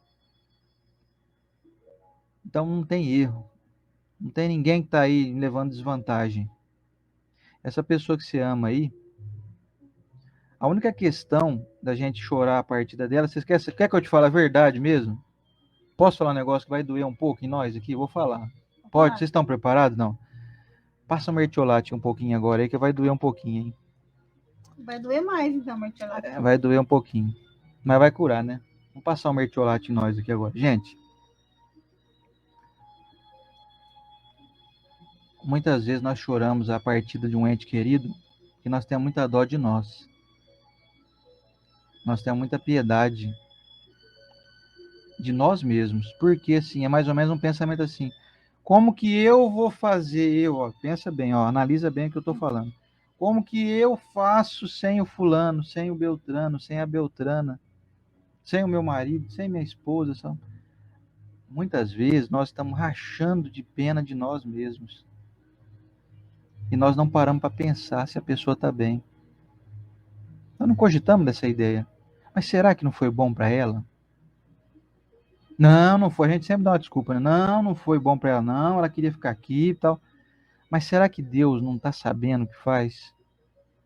Então não tem erro, não tem ninguém que está aí levando desvantagem. Essa pessoa que você ama aí, a única questão da gente chorar a partida dela, você quer que eu te fale a verdade mesmo? Posso falar um negócio que vai doer um pouco em nós aqui? Vou falar. Pode? Vocês estão preparados? Não. Passa o mertiolate um pouquinho agora aí, que vai doer um pouquinho, hein? Vai doer mais, então, mertiolate. Vai doer um pouquinho. Mas vai curar, né? Vamos passar o mertiolate em nós aqui agora. Gente, muitas vezes nós choramos a partida de um ente querido que nós temos muita dó de nós. Nós temos muita piedade de nós mesmos. Porque, assim, é mais ou menos um pensamento assim. Como que eu vou fazer, pensa bem, analisa bem o que eu estou falando. Como que eu faço sem o fulano, sem o Beltrano, sem a Beltrana, sem o meu marido, sem minha esposa? Muitas vezes nós estamos rachando de pena de nós mesmos. E nós não paramos para pensar se a pessoa está bem. Nós não cogitamos dessa ideia. Mas será que não foi bom para ela? Não, não foi. A gente sempre dá uma desculpa, né? Não, não foi bom para ela, não. Ela queria ficar aqui e tal. Mas será que Deus não está sabendo o que faz?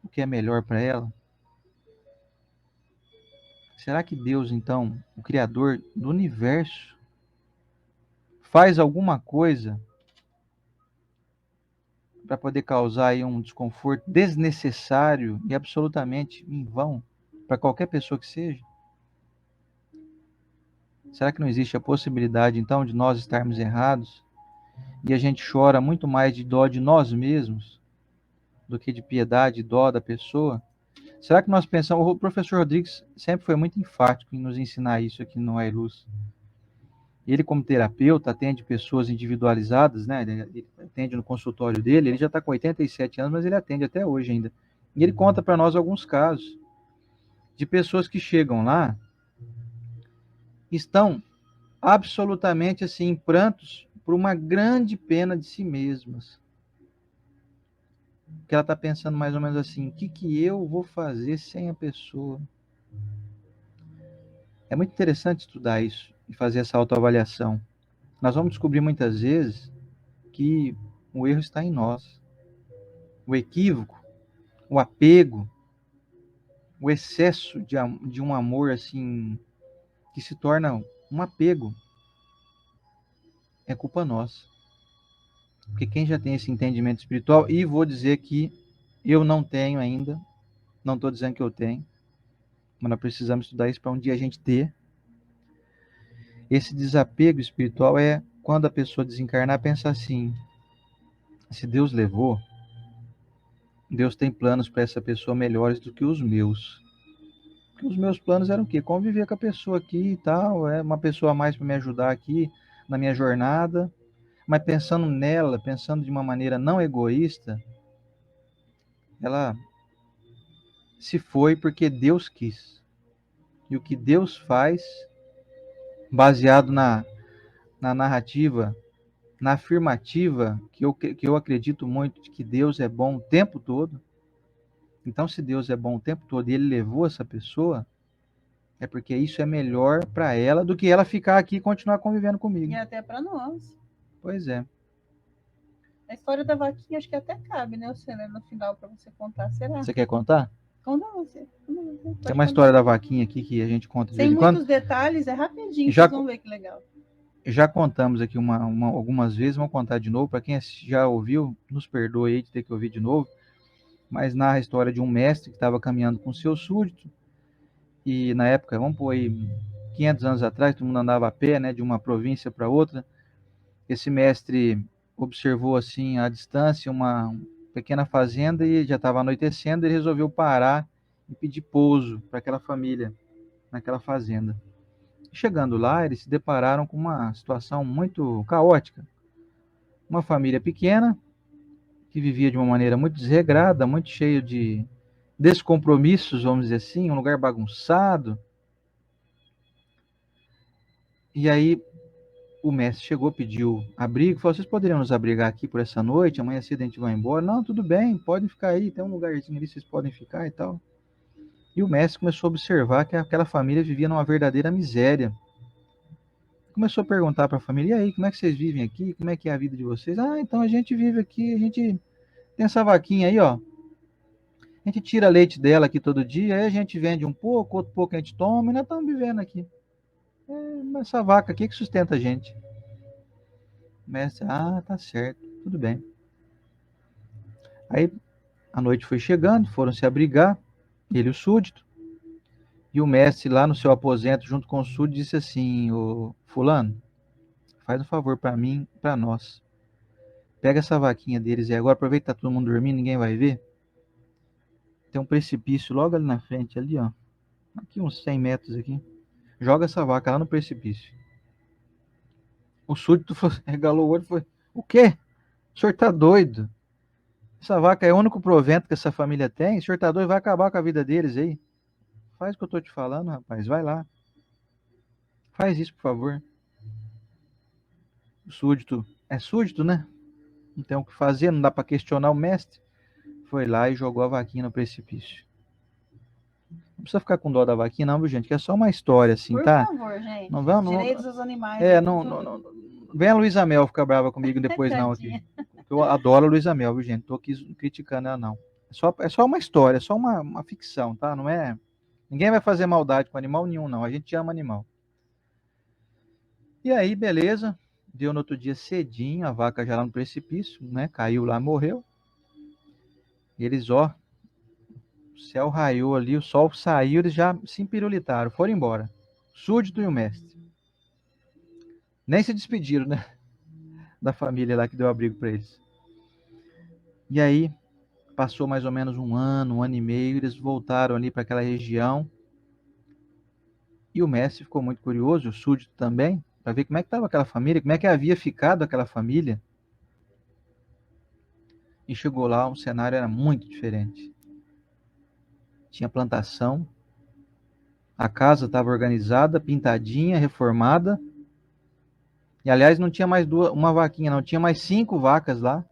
O que é melhor para ela? Será que Deus, então, o Criador do universo, faz alguma coisa para poder causar aí um desconforto desnecessário e absolutamente em vão para qualquer pessoa que seja? Será que não existe a possibilidade, então, de nós estarmos errados e a gente chora muito mais de dó de nós mesmos do que de piedade e dó da pessoa? Será que nós pensamos... O professor Rodrigues sempre foi muito enfático em nos ensinar isso aqui no iLuz. Ele, como terapeuta, atende pessoas individualizadas, né? Ele atende no consultório dele. Ele já está com 87 anos, mas ele atende até hoje ainda. E ele conta para nós alguns casos de pessoas que chegam lá, estão absolutamente assim, em prantos por uma grande pena de si mesmas. Que ela está pensando mais ou menos assim: o que eu vou fazer sem a pessoa? É muito interessante estudar isso e fazer essa autoavaliação. Nós vamos descobrir muitas vezes que o erro está em nós. O equívoco, o apego, o excesso de um amor assim, que se torna um apego, é culpa nossa. Porque quem já tem esse entendimento espiritual, e vou dizer que eu não tenho ainda, não estou dizendo que eu tenho, mas nós precisamos estudar isso para um dia a gente ter. Esse desapego espiritual é quando a pessoa desencarnar pensa assim: se Deus levou, Deus tem planos para essa pessoa melhores do que os meus. Porque os meus planos eram o quê? Conviver com a pessoa aqui e tal, é uma pessoa a mais para me ajudar aqui na minha jornada, mas pensando nela, pensando de uma maneira não egoísta, ela se foi porque Deus quis. E o que Deus faz, baseado na narrativa, na afirmativa, que eu acredito muito de que Deus é bom o tempo todo. Então, se Deus é bom o tempo todo e Ele levou essa pessoa, é porque isso é melhor para ela do que ela ficar aqui e continuar convivendo comigo. E até para nós. Pois é. A história da vaquinha acho que até cabe, né? Você lembra no final para você contar, será? Você quer contar? Conta você. Tem uma história da vaquinha aqui que a gente conta de sem vez em quando. muitos detalhes, é rapidinho, Já, vocês vão ver que legal. Já contamos aqui algumas vezes, vamos contar de novo. Para quem já ouviu, nos perdoe aí de ter que ouvir de novo. Mas narra a história de um mestre que estava caminhando com seu súdito. E na época, vamos pôr aí, 500 anos atrás, todo mundo andava a pé, né, de uma província para outra. Esse mestre observou assim à distância uma pequena fazenda e já estava anoitecendo. Ele resolveu parar e pedir pouso para aquela família naquela fazenda. Chegando lá, eles se depararam com uma situação muito caótica. Uma família pequena que vivia de uma maneira muito desregrada, muito cheio de descompromissos, vamos dizer assim, um lugar bagunçado. E aí o mestre chegou, pediu abrigo, falou: vocês poderiam nos abrigar aqui por essa noite? Amanhã cedo a gente vai embora. Não, tudo bem, podem ficar aí, tem um lugarzinho ali, vocês podem ficar e tal. E o mestre começou a observar que aquela família vivia numa verdadeira miséria. Começou a perguntar para a família: e aí, como é que vocês vivem aqui? Como é que é a vida de vocês? Ah, então a gente vive aqui, a gente tem essa vaquinha aí, ó. A gente tira leite dela aqui todo dia, aí a gente vende um pouco, outro pouco a gente toma, e nós estamos vivendo aqui. Essa vaca aqui que sustenta a gente. O mestre: ah, tá certo, tudo bem. Aí a noite foi chegando, foram se abrigar, ele e o súdito. E o mestre lá no seu aposento, junto com o súdito, disse assim: ô fulano, faz um favor para mim, para nós. Pega essa vaquinha deles e agora aproveita que tá todo mundo dormindo, ninguém vai ver. Tem um precipício logo ali na frente, ali, ó. Aqui uns 100 metros aqui. Joga essa vaca lá no precipício. O súdito regalou o olho e falou: o quê? O senhor tá doido? Essa vaca é o único provento que essa família tem. O senhor tá doido? Vai acabar com a vida deles aí. Faz o que eu tô te falando, rapaz. Vai lá. Faz isso, por favor. O súdito é súdito, né? Não tem o que fazer, não dá para questionar o mestre. Foi lá e jogou a vaquinha no precipício. Não precisa ficar com dó da vaquinha, não, viu, gente? Que é só uma história, assim, por tá? Por favor, gente. Não vamos, direitos dos animais. Não. Vem a Luísa Mel ficar brava comigo depois, não, aqui. Eu adoro a Luísa Mel, viu, gente? Tô aqui criticando ela, não. É só uma história, é só uma ficção, tá? Não é Ninguém vai fazer maldade com animal nenhum, não. A gente ama animal. E aí, beleza. Deu no outro dia cedinho, a vaca já lá no precipício, né? Caiu lá, morreu. E eles, ó, o céu raiou ali, o sol saiu, eles já se empirulitaram, foram embora. Súdito e o mestre. Nem se despediram, né? Da família lá que deu abrigo para eles. E aí, passou mais ou menos um ano e meio, eles voltaram ali para aquela região. E o mestre ficou muito curioso, o súdito também, para ver como é que estava aquela família, como é que havia ficado aquela família. E chegou lá, o cenário era muito diferente. Tinha plantação, a casa estava organizada, pintadinha, reformada. E aliás, não tinha mais uma vaquinha, não, tinha mais 5 vacas lá.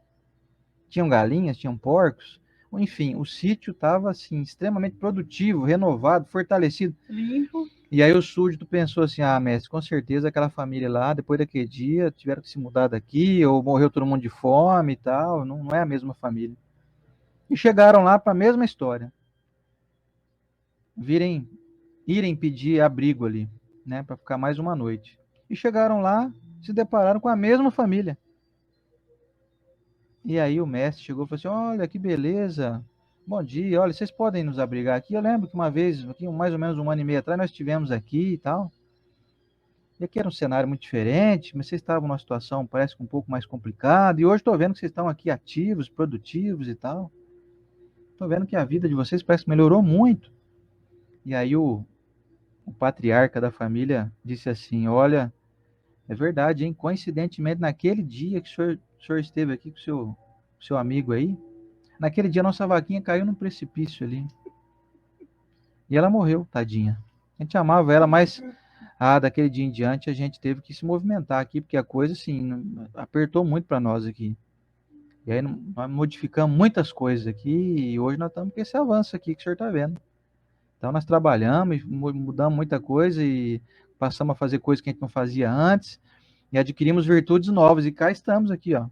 Tinham galinhas, tinham porcos. Enfim, o sítio estava assim, extremamente produtivo, renovado, fortalecido. Limpo. E aí o súdito pensou assim, ah, mestre, com certeza aquela família lá, depois daquele dia, tiveram que se mudar daqui, ou morreu todo mundo de fome e tal, não é a mesma família. E chegaram lá para a mesma história. Irem pedir abrigo ali, né, para ficar mais uma noite. E chegaram lá, se depararam com a mesma família. E aí o mestre chegou e falou assim, olha que beleza, bom dia, olha, vocês podem nos abrigar aqui? Eu lembro que uma vez, aqui, mais ou menos um ano e meio atrás, nós estivemos aqui e tal. E aqui era um cenário muito diferente, mas vocês estavam numa situação, parece que um pouco mais complicada, e hoje estou vendo que vocês estão aqui ativos, produtivos e tal. Estou vendo que a vida de vocês parece que melhorou muito. E aí o patriarca da família disse assim, olha, é verdade, hein? Coincidentemente, naquele dia que o senhor esteve aqui com o seu amigo aí, naquele dia nossa vaquinha caiu num precipício ali. E ela morreu, tadinha. A gente amava ela, mas daquele dia em diante a gente teve que se movimentar aqui, porque a coisa assim apertou muito para nós aqui. E aí nós modificamos muitas coisas aqui e hoje nós estamos com esse avanço aqui que o senhor está vendo. Então nós trabalhamos, mudamos muita coisa e passamos a fazer coisas que a gente não fazia antes e adquirimos virtudes novas e cá estamos aqui, ó.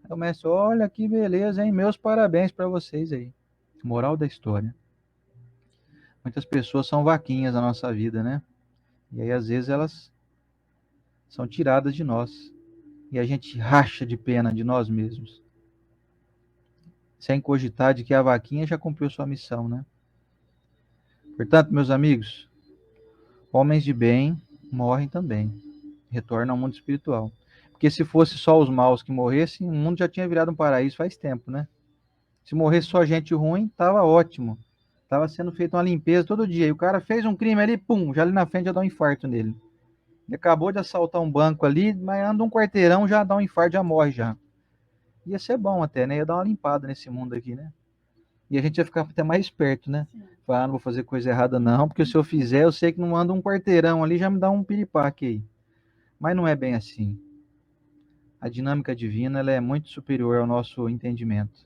Aí o mestre, olha que beleza, hein? Meus parabéns para vocês aí. Moral da história. Muitas pessoas são vaquinhas na nossa vida, né? E aí às vezes elas são tiradas de nós e a gente racha de pena de nós mesmos. Sem cogitar de que a vaquinha já cumpriu sua missão, né? Portanto, meus amigos, homens de bem morrem também, retornam ao mundo espiritual. Porque se fosse só os maus que morressem, o mundo já tinha virado um paraíso faz tempo, né? Se morresse só gente ruim, tava ótimo. Tava sendo feita uma limpeza todo dia. E o cara fez um crime ali, pum, já ali na frente já dá um infarto nele. Ele acabou de assaltar um banco ali, mas anda um quarteirão, já dá um infarto, já morre já. Ia ser bom até, né? Ia dar uma limpada nesse mundo aqui, né? E a gente ia ficar até mais esperto, né? Falar, não vou fazer coisa errada não, porque se eu fizer, eu sei que não anda um quarteirão ali, já me dá um piripaque aí. Mas não é bem assim. A dinâmica divina, ela é muito superior ao nosso entendimento.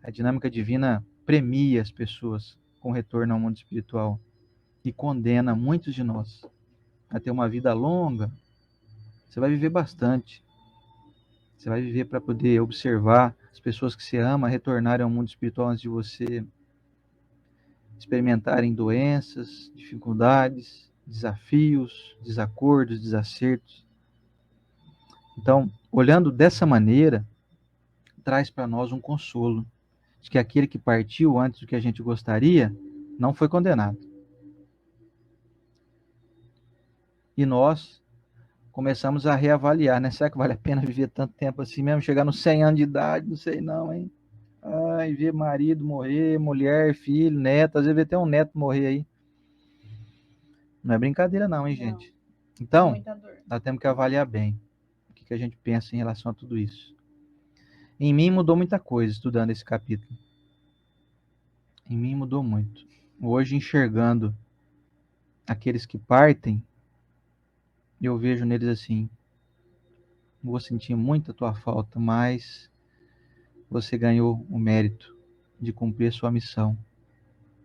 A dinâmica divina premia as pessoas com retorno ao mundo espiritual e condena muitos de nós a ter uma vida longa. Você vai viver bastante. Você vai viver para poder observar as pessoas que você ama retornarem ao mundo espiritual antes de você, experimentarem doenças, dificuldades, desafios, desacordos, desacertos. Então, olhando dessa maneira, traz para nós um consolo de que aquele que partiu antes do que a gente gostaria não foi condenado. E nós começamos a reavaliar, né? Será que vale a pena viver tanto tempo assim mesmo? Chegar nos 100 anos de idade, não sei não, hein? Ai, ver marido morrer, mulher, filho, neto, às vezes até um neto morrer aí. Não é brincadeira não, hein, gente? Então, nós temos que avaliar bem o que a gente pensa em relação a tudo isso. Em mim mudou muita coisa estudando esse capítulo. Em mim mudou muito. Hoje, enxergando aqueles que partem, eu vejo neles assim, vou sentir muito a tua falta, mas você ganhou o mérito de cumprir a sua missão.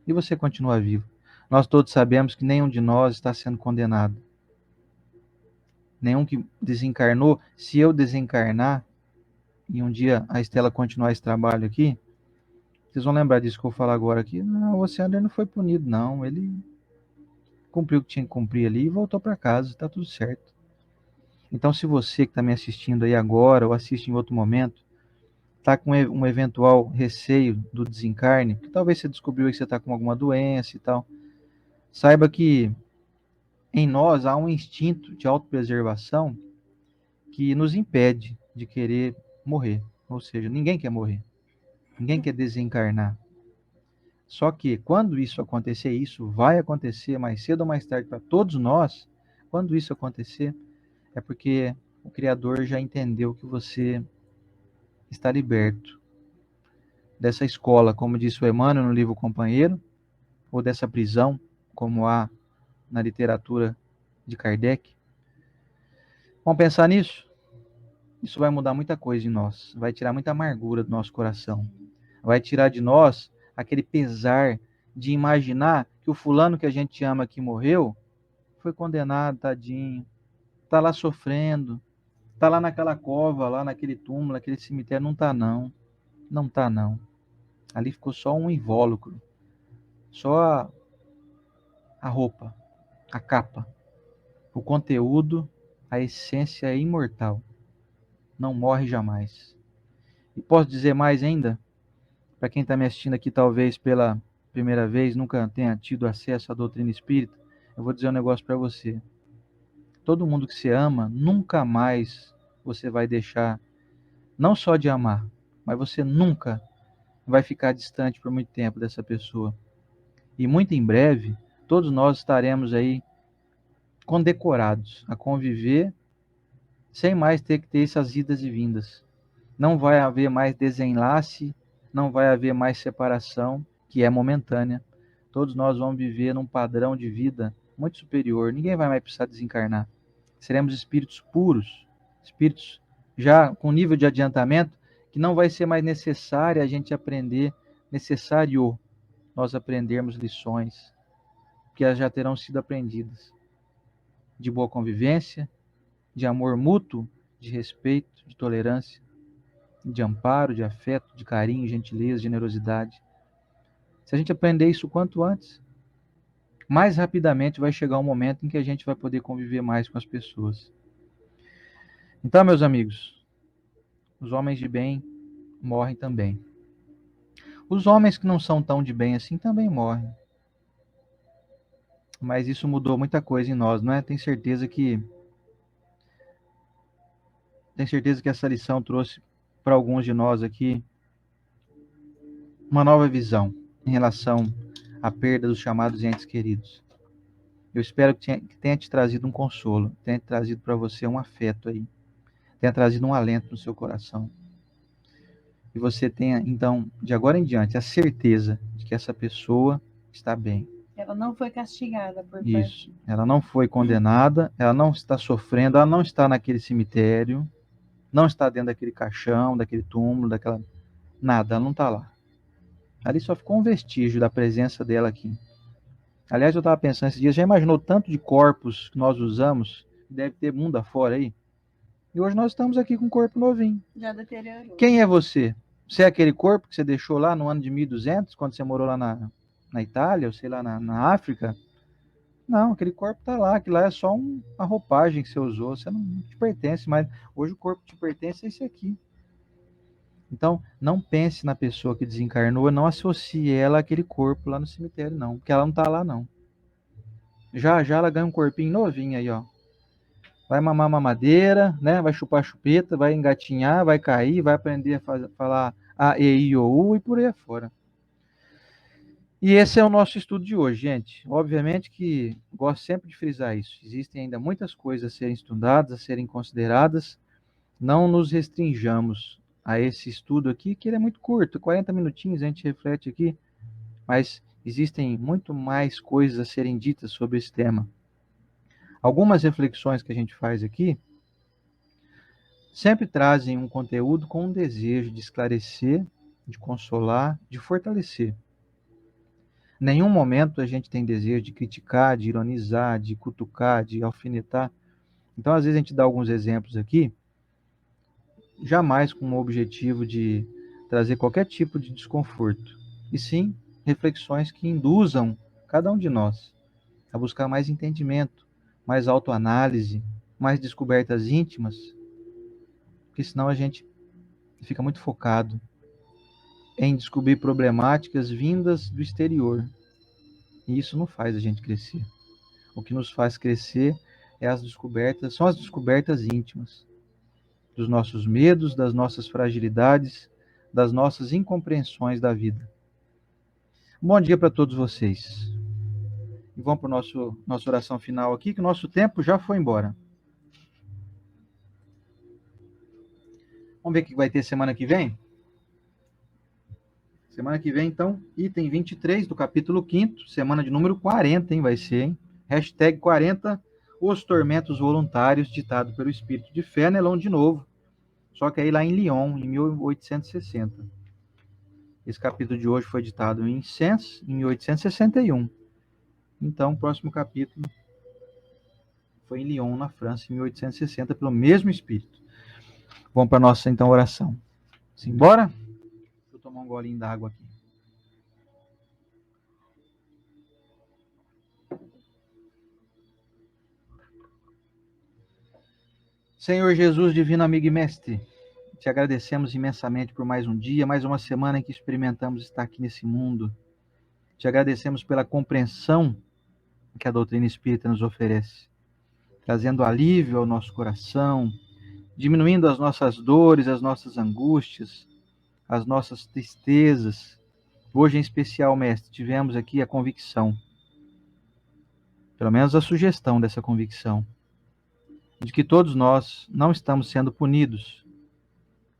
E você continua vivo. Nós todos sabemos que nenhum de nós está sendo condenado. Nenhum que desencarnou, se eu desencarnar, e um dia a Estela continuar esse trabalho aqui, Vocês vão lembrar disso que eu vou falar agora aqui. Não, o Oceander não foi punido, não. Ele cumpriu o que tinha que cumprir ali e voltou para casa, tá tudo certo. Então, se você que está me assistindo aí agora ou assiste em outro momento, está com um eventual receio do desencarne, que talvez você descobriu que você está com alguma doença e tal, saiba que em nós há um instinto de autopreservação que nos impede de querer morrer. Ou seja, ninguém quer morrer, ninguém quer desencarnar. Só que quando isso acontecer, isso vai acontecer mais cedo ou mais tarde para todos nós, quando isso acontecer, é porque o Criador já entendeu que você está liberto dessa escola, como disse o Emmanuel no livro Companheiro, ou dessa prisão, como há na literatura de Kardec. Vamos pensar nisso? Isso vai mudar muita coisa em nós, vai tirar muita amargura do nosso coração, vai tirar de nós aquele pesar de imaginar que o fulano que a gente ama que morreu foi condenado, tadinho, tá lá sofrendo, tá lá naquela cova, lá naquele túmulo, naquele cemitério. Não tá não, não tá não. Ali ficou só um invólucro, só a roupa, a capa. O conteúdo, a essência é imortal, não morre jamais. E posso dizer mais ainda, para quem está me assistindo aqui talvez pela primeira vez, nunca tenha tido acesso à doutrina espírita, eu vou dizer um negócio para você. Todo mundo que você ama, nunca mais você vai deixar, não só de amar, mas você nunca vai ficar distante por muito tempo dessa pessoa. E muito em breve, todos nós estaremos aí condecorados a conviver sem mais ter que ter essas idas e vindas. Não vai haver mais desenlace, não vai haver mais separação, que é momentânea. Todos nós vamos viver num padrão de vida muito superior. Ninguém vai mais precisar desencarnar. Seremos espíritos puros, espíritos já com nível de adiantamento que não vai ser mais necessário a gente aprender, necessário nós aprendermos lições, que elas já terão sido aprendidas. De boa convivência, de amor mútuo, de respeito, de tolerância, de amparo, de afeto, de carinho, gentileza, generosidade. Se a gente aprender isso quanto antes, mais rapidamente vai chegar um momento em que a gente vai poder conviver mais com as pessoas. Então, meus amigos, os homens de bem morrem também. Os homens que não são tão de bem assim também morrem. Mas isso mudou muita coisa em nós, não é? Tenho certeza que essa lição trouxe para alguns de nós aqui uma nova visão em relação à perda dos chamados entes queridos. Eu espero que tenha te trazido um consolo, tenha trazido para você um afeto aí, tenha trazido um alento no seu coração. E você tenha, então, de agora em diante, a certeza de que essa pessoa está bem. Ela não foi castigada por isso. Ela não foi condenada, ela não está sofrendo, ela não está naquele cemitério, não está dentro daquele caixão, daquele túmulo, daquela... Nada, ela não está lá. Ali só ficou um vestígio da presença dela aqui. Aliás, eu estava pensando esses dias, já imaginou tanto de corpos que nós usamos? Deve ter mundo afora aí. E hoje nós estamos aqui com um corpo novinho. Já deteriorou. Quem é você? Você é aquele corpo que você deixou lá no ano de 1200, quando você morou lá na Itália, ou sei lá, na África? Não, aquele corpo está lá, aquilo lá é só uma roupagem que você usou, você não te pertence mais. Hoje o corpo que te pertence é esse aqui. Então, não pense na pessoa que desencarnou, não associe ela àquele corpo lá no cemitério, não, porque ela não está lá, não. Já já ela ganha um corpinho novinho aí, ó. Vai mamar mamadeira, né? Vai chupar chupeta, vai engatinhar, vai cair, vai aprender a falar A, E, I, O, U e por aí afora. E esse é o nosso estudo de hoje, gente. Obviamente que gosto sempre de frisar isso. Existem ainda muitas coisas a serem estudadas, a serem consideradas. Não nos restringamos a esse estudo aqui, que ele é muito curto, 40 minutinhos a gente reflete aqui, mas existem muito mais coisas a serem ditas sobre esse tema. Algumas reflexões que a gente faz aqui sempre trazem um conteúdo com um desejo de esclarecer, de consolar, de fortalecer. Em nenhum momento a gente tem desejo de criticar, de ironizar, de cutucar, de alfinetar. Então, às vezes, a gente dá alguns exemplos aqui, jamais com o objetivo de trazer qualquer tipo de desconforto. e sim reflexões que induzam cada um de nós a buscar mais entendimento, mais autoanálise, mais descobertas íntimas, porque senão a gente fica muito focado em descobrir problemáticas vindas do exterior, e isso não faz a gente crescer. O que nos faz crescer são as descobertas íntimas, dos nossos medos, das nossas fragilidades, das nossas incompreensões da vida. Bom dia para todos vocês. E vamos para a nossa oração final aqui, que o nosso tempo já foi embora. Vamos ver o que vai ter semana que vem? Semana que vem, então, item 23 do capítulo 5º, semana de número 40, hein? Vai ser, hein? Hashtag 40, os tormentos voluntários, ditado pelo Espírito de Fenelon de novo. Só que aí lá em Lyon, em 1860. Esse capítulo de hoje foi ditado em Sens, em 1861. Então, o próximo capítulo foi em Lyon, na França, em 1860, pelo mesmo Espírito. Vamos para a nossa, então, oração. Simbora? Deixa eu tomar um golinho d'água aqui. Senhor Jesus, divino amigo e mestre, te agradecemos imensamente por mais um dia, mais uma semana em que experimentamos estar aqui nesse mundo. Te agradecemos pela compreensão que a doutrina espírita nos oferece, trazendo alívio ao nosso coração, diminuindo as nossas dores, as nossas angústias, as nossas tristezas. Hoje, em especial, mestre, tivemos aqui a convicção, pelo menos a sugestão dessa convicção, de que todos nós não estamos sendo punidos,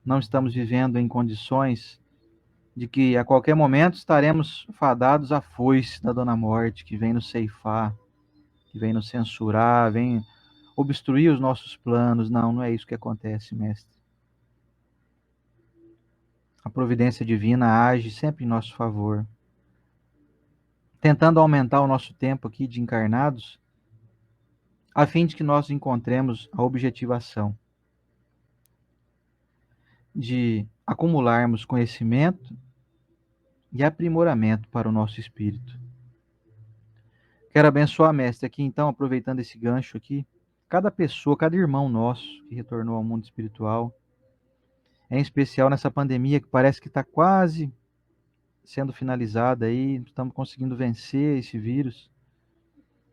não estamos vivendo em condições de que a qualquer momento estaremos fadados à foice da Dona Morte, que vem nos ceifar, que vem nos censurar, vem obstruir os nossos planos. Não, não é isso que acontece, mestre. A providência divina age sempre em nosso favor, tentando aumentar o nosso tempo aqui de encarnados, a fim de que nós encontremos a objetivação de acumularmos conhecimento e aprimoramento para o nosso espírito. Quero abençoar, mestre, aqui então, aproveitando esse gancho aqui, cada pessoa, cada irmão nosso que retornou ao mundo espiritual, em especial nessa pandemia que parece que está quase sendo finalizada aí, estamos conseguindo vencer esse vírus,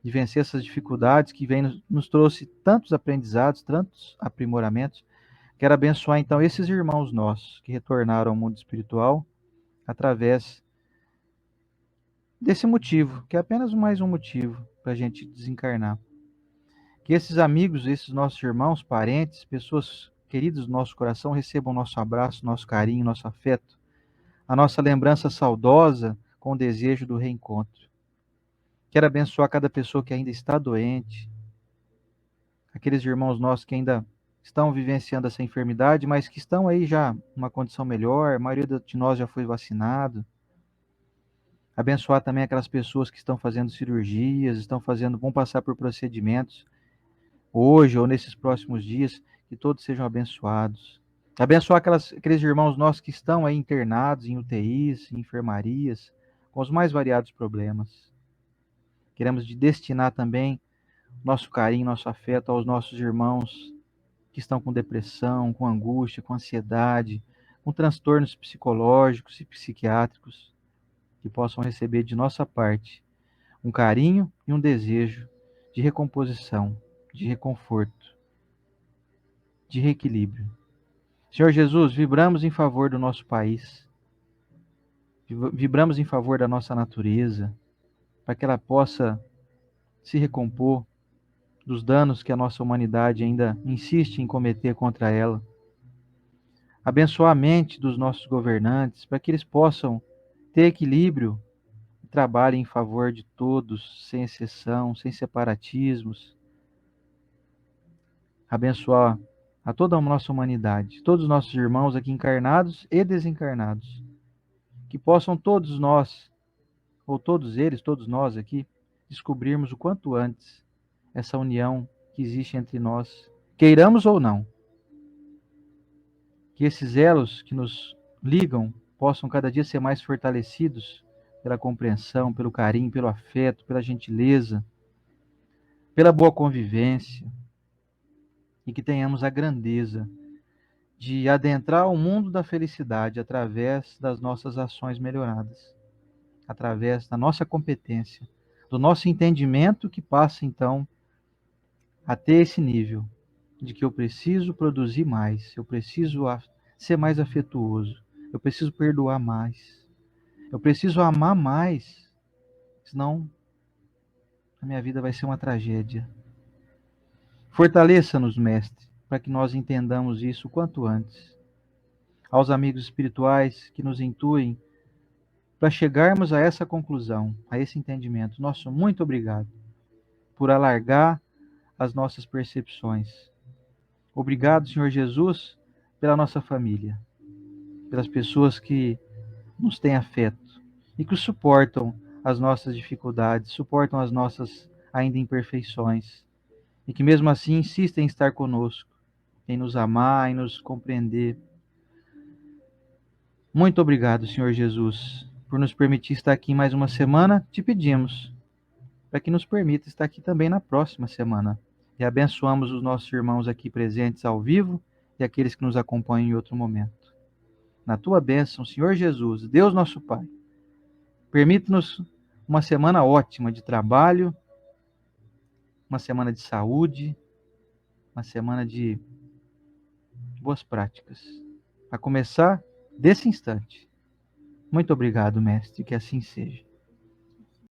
de vencer essas dificuldades que nos trouxe tantos aprendizados, tantos aprimoramentos. Quero abençoar então esses irmãos nossos que retornaram ao mundo espiritual através desse motivo, que é apenas mais um motivo para a gente desencarnar. Que esses amigos, esses nossos irmãos, parentes, pessoas queridas do nosso coração recebam nosso abraço, nosso carinho, nosso afeto, a nossa lembrança saudosa com o desejo do reencontro. Quero abençoar cada pessoa que ainda está doente, aqueles irmãos nossos que ainda estão vivenciando essa enfermidade, mas que estão aí já numa condição melhor, a maioria de nós já foi vacinado. Abençoar também aquelas pessoas que estão fazendo cirurgias, vão passar por procedimentos hoje ou nesses próximos dias, que todos sejam abençoados. Abençoar aqueles irmãos nossos que estão aí internados em UTIs, em enfermarias, com os mais variados problemas. Queremos destinar também nosso carinho, nosso afeto aos nossos irmãos que estão com depressão, com angústia, com ansiedade, com transtornos psicológicos e psiquiátricos, que possam receber de nossa parte um carinho e um desejo de recomposição, de reconforto, de reequilíbrio. Senhor Jesus, vibramos em favor do nosso país, vibramos em favor da nossa natureza, para que ela possa se recompor dos danos que a nossa humanidade ainda insiste em cometer contra ela. Abençoar a mente dos nossos governantes, para que eles possam ter equilíbrio e trabalhem em favor de todos, sem exceção, sem separatismos. Abençoar a toda a nossa humanidade, todos os nossos irmãos aqui encarnados e desencarnados, que possam todos nós, ou todos eles, todos nós aqui, descobrirmos o quanto antes essa união que existe entre nós, queiramos ou não. Que esses elos que nos ligam possam cada dia ser mais fortalecidos pela compreensão, pelo carinho, pelo afeto, pela gentileza, pela boa convivência, e que tenhamos a grandeza de adentrar o mundo da felicidade através das nossas ações melhoradas, através da nossa competência, do nosso entendimento, que passa então a ter esse nível de que eu preciso produzir mais, eu preciso ser mais afetuoso, eu preciso perdoar mais, eu preciso amar mais, senão a minha vida vai ser uma tragédia. Fortaleça-nos, Mestre, para que nós entendamos isso o quanto antes. Aos amigos espirituais que nos intuem para chegarmos a essa conclusão, a esse entendimento, nosso muito obrigado por alargar as nossas percepções. Obrigado, Senhor Jesus, pela nossa família, pelas pessoas que nos têm afeto e que suportam as nossas dificuldades, suportam as nossas ainda imperfeições e que mesmo assim insistem em estar conosco, em nos amar, em nos compreender. Muito obrigado, Senhor Jesus, por nos permitir estar aqui mais uma semana. Te pedimos para que nos permita estar aqui também na próxima semana. E abençoamos os nossos irmãos aqui presentes ao vivo e aqueles que nos acompanham em outro momento. Na tua bênção, Senhor Jesus, Deus nosso Pai, permite-nos uma semana ótima de trabalho, uma semana de saúde, uma semana de boas práticas. A começar desse instante. Muito obrigado, Mestre, que assim seja.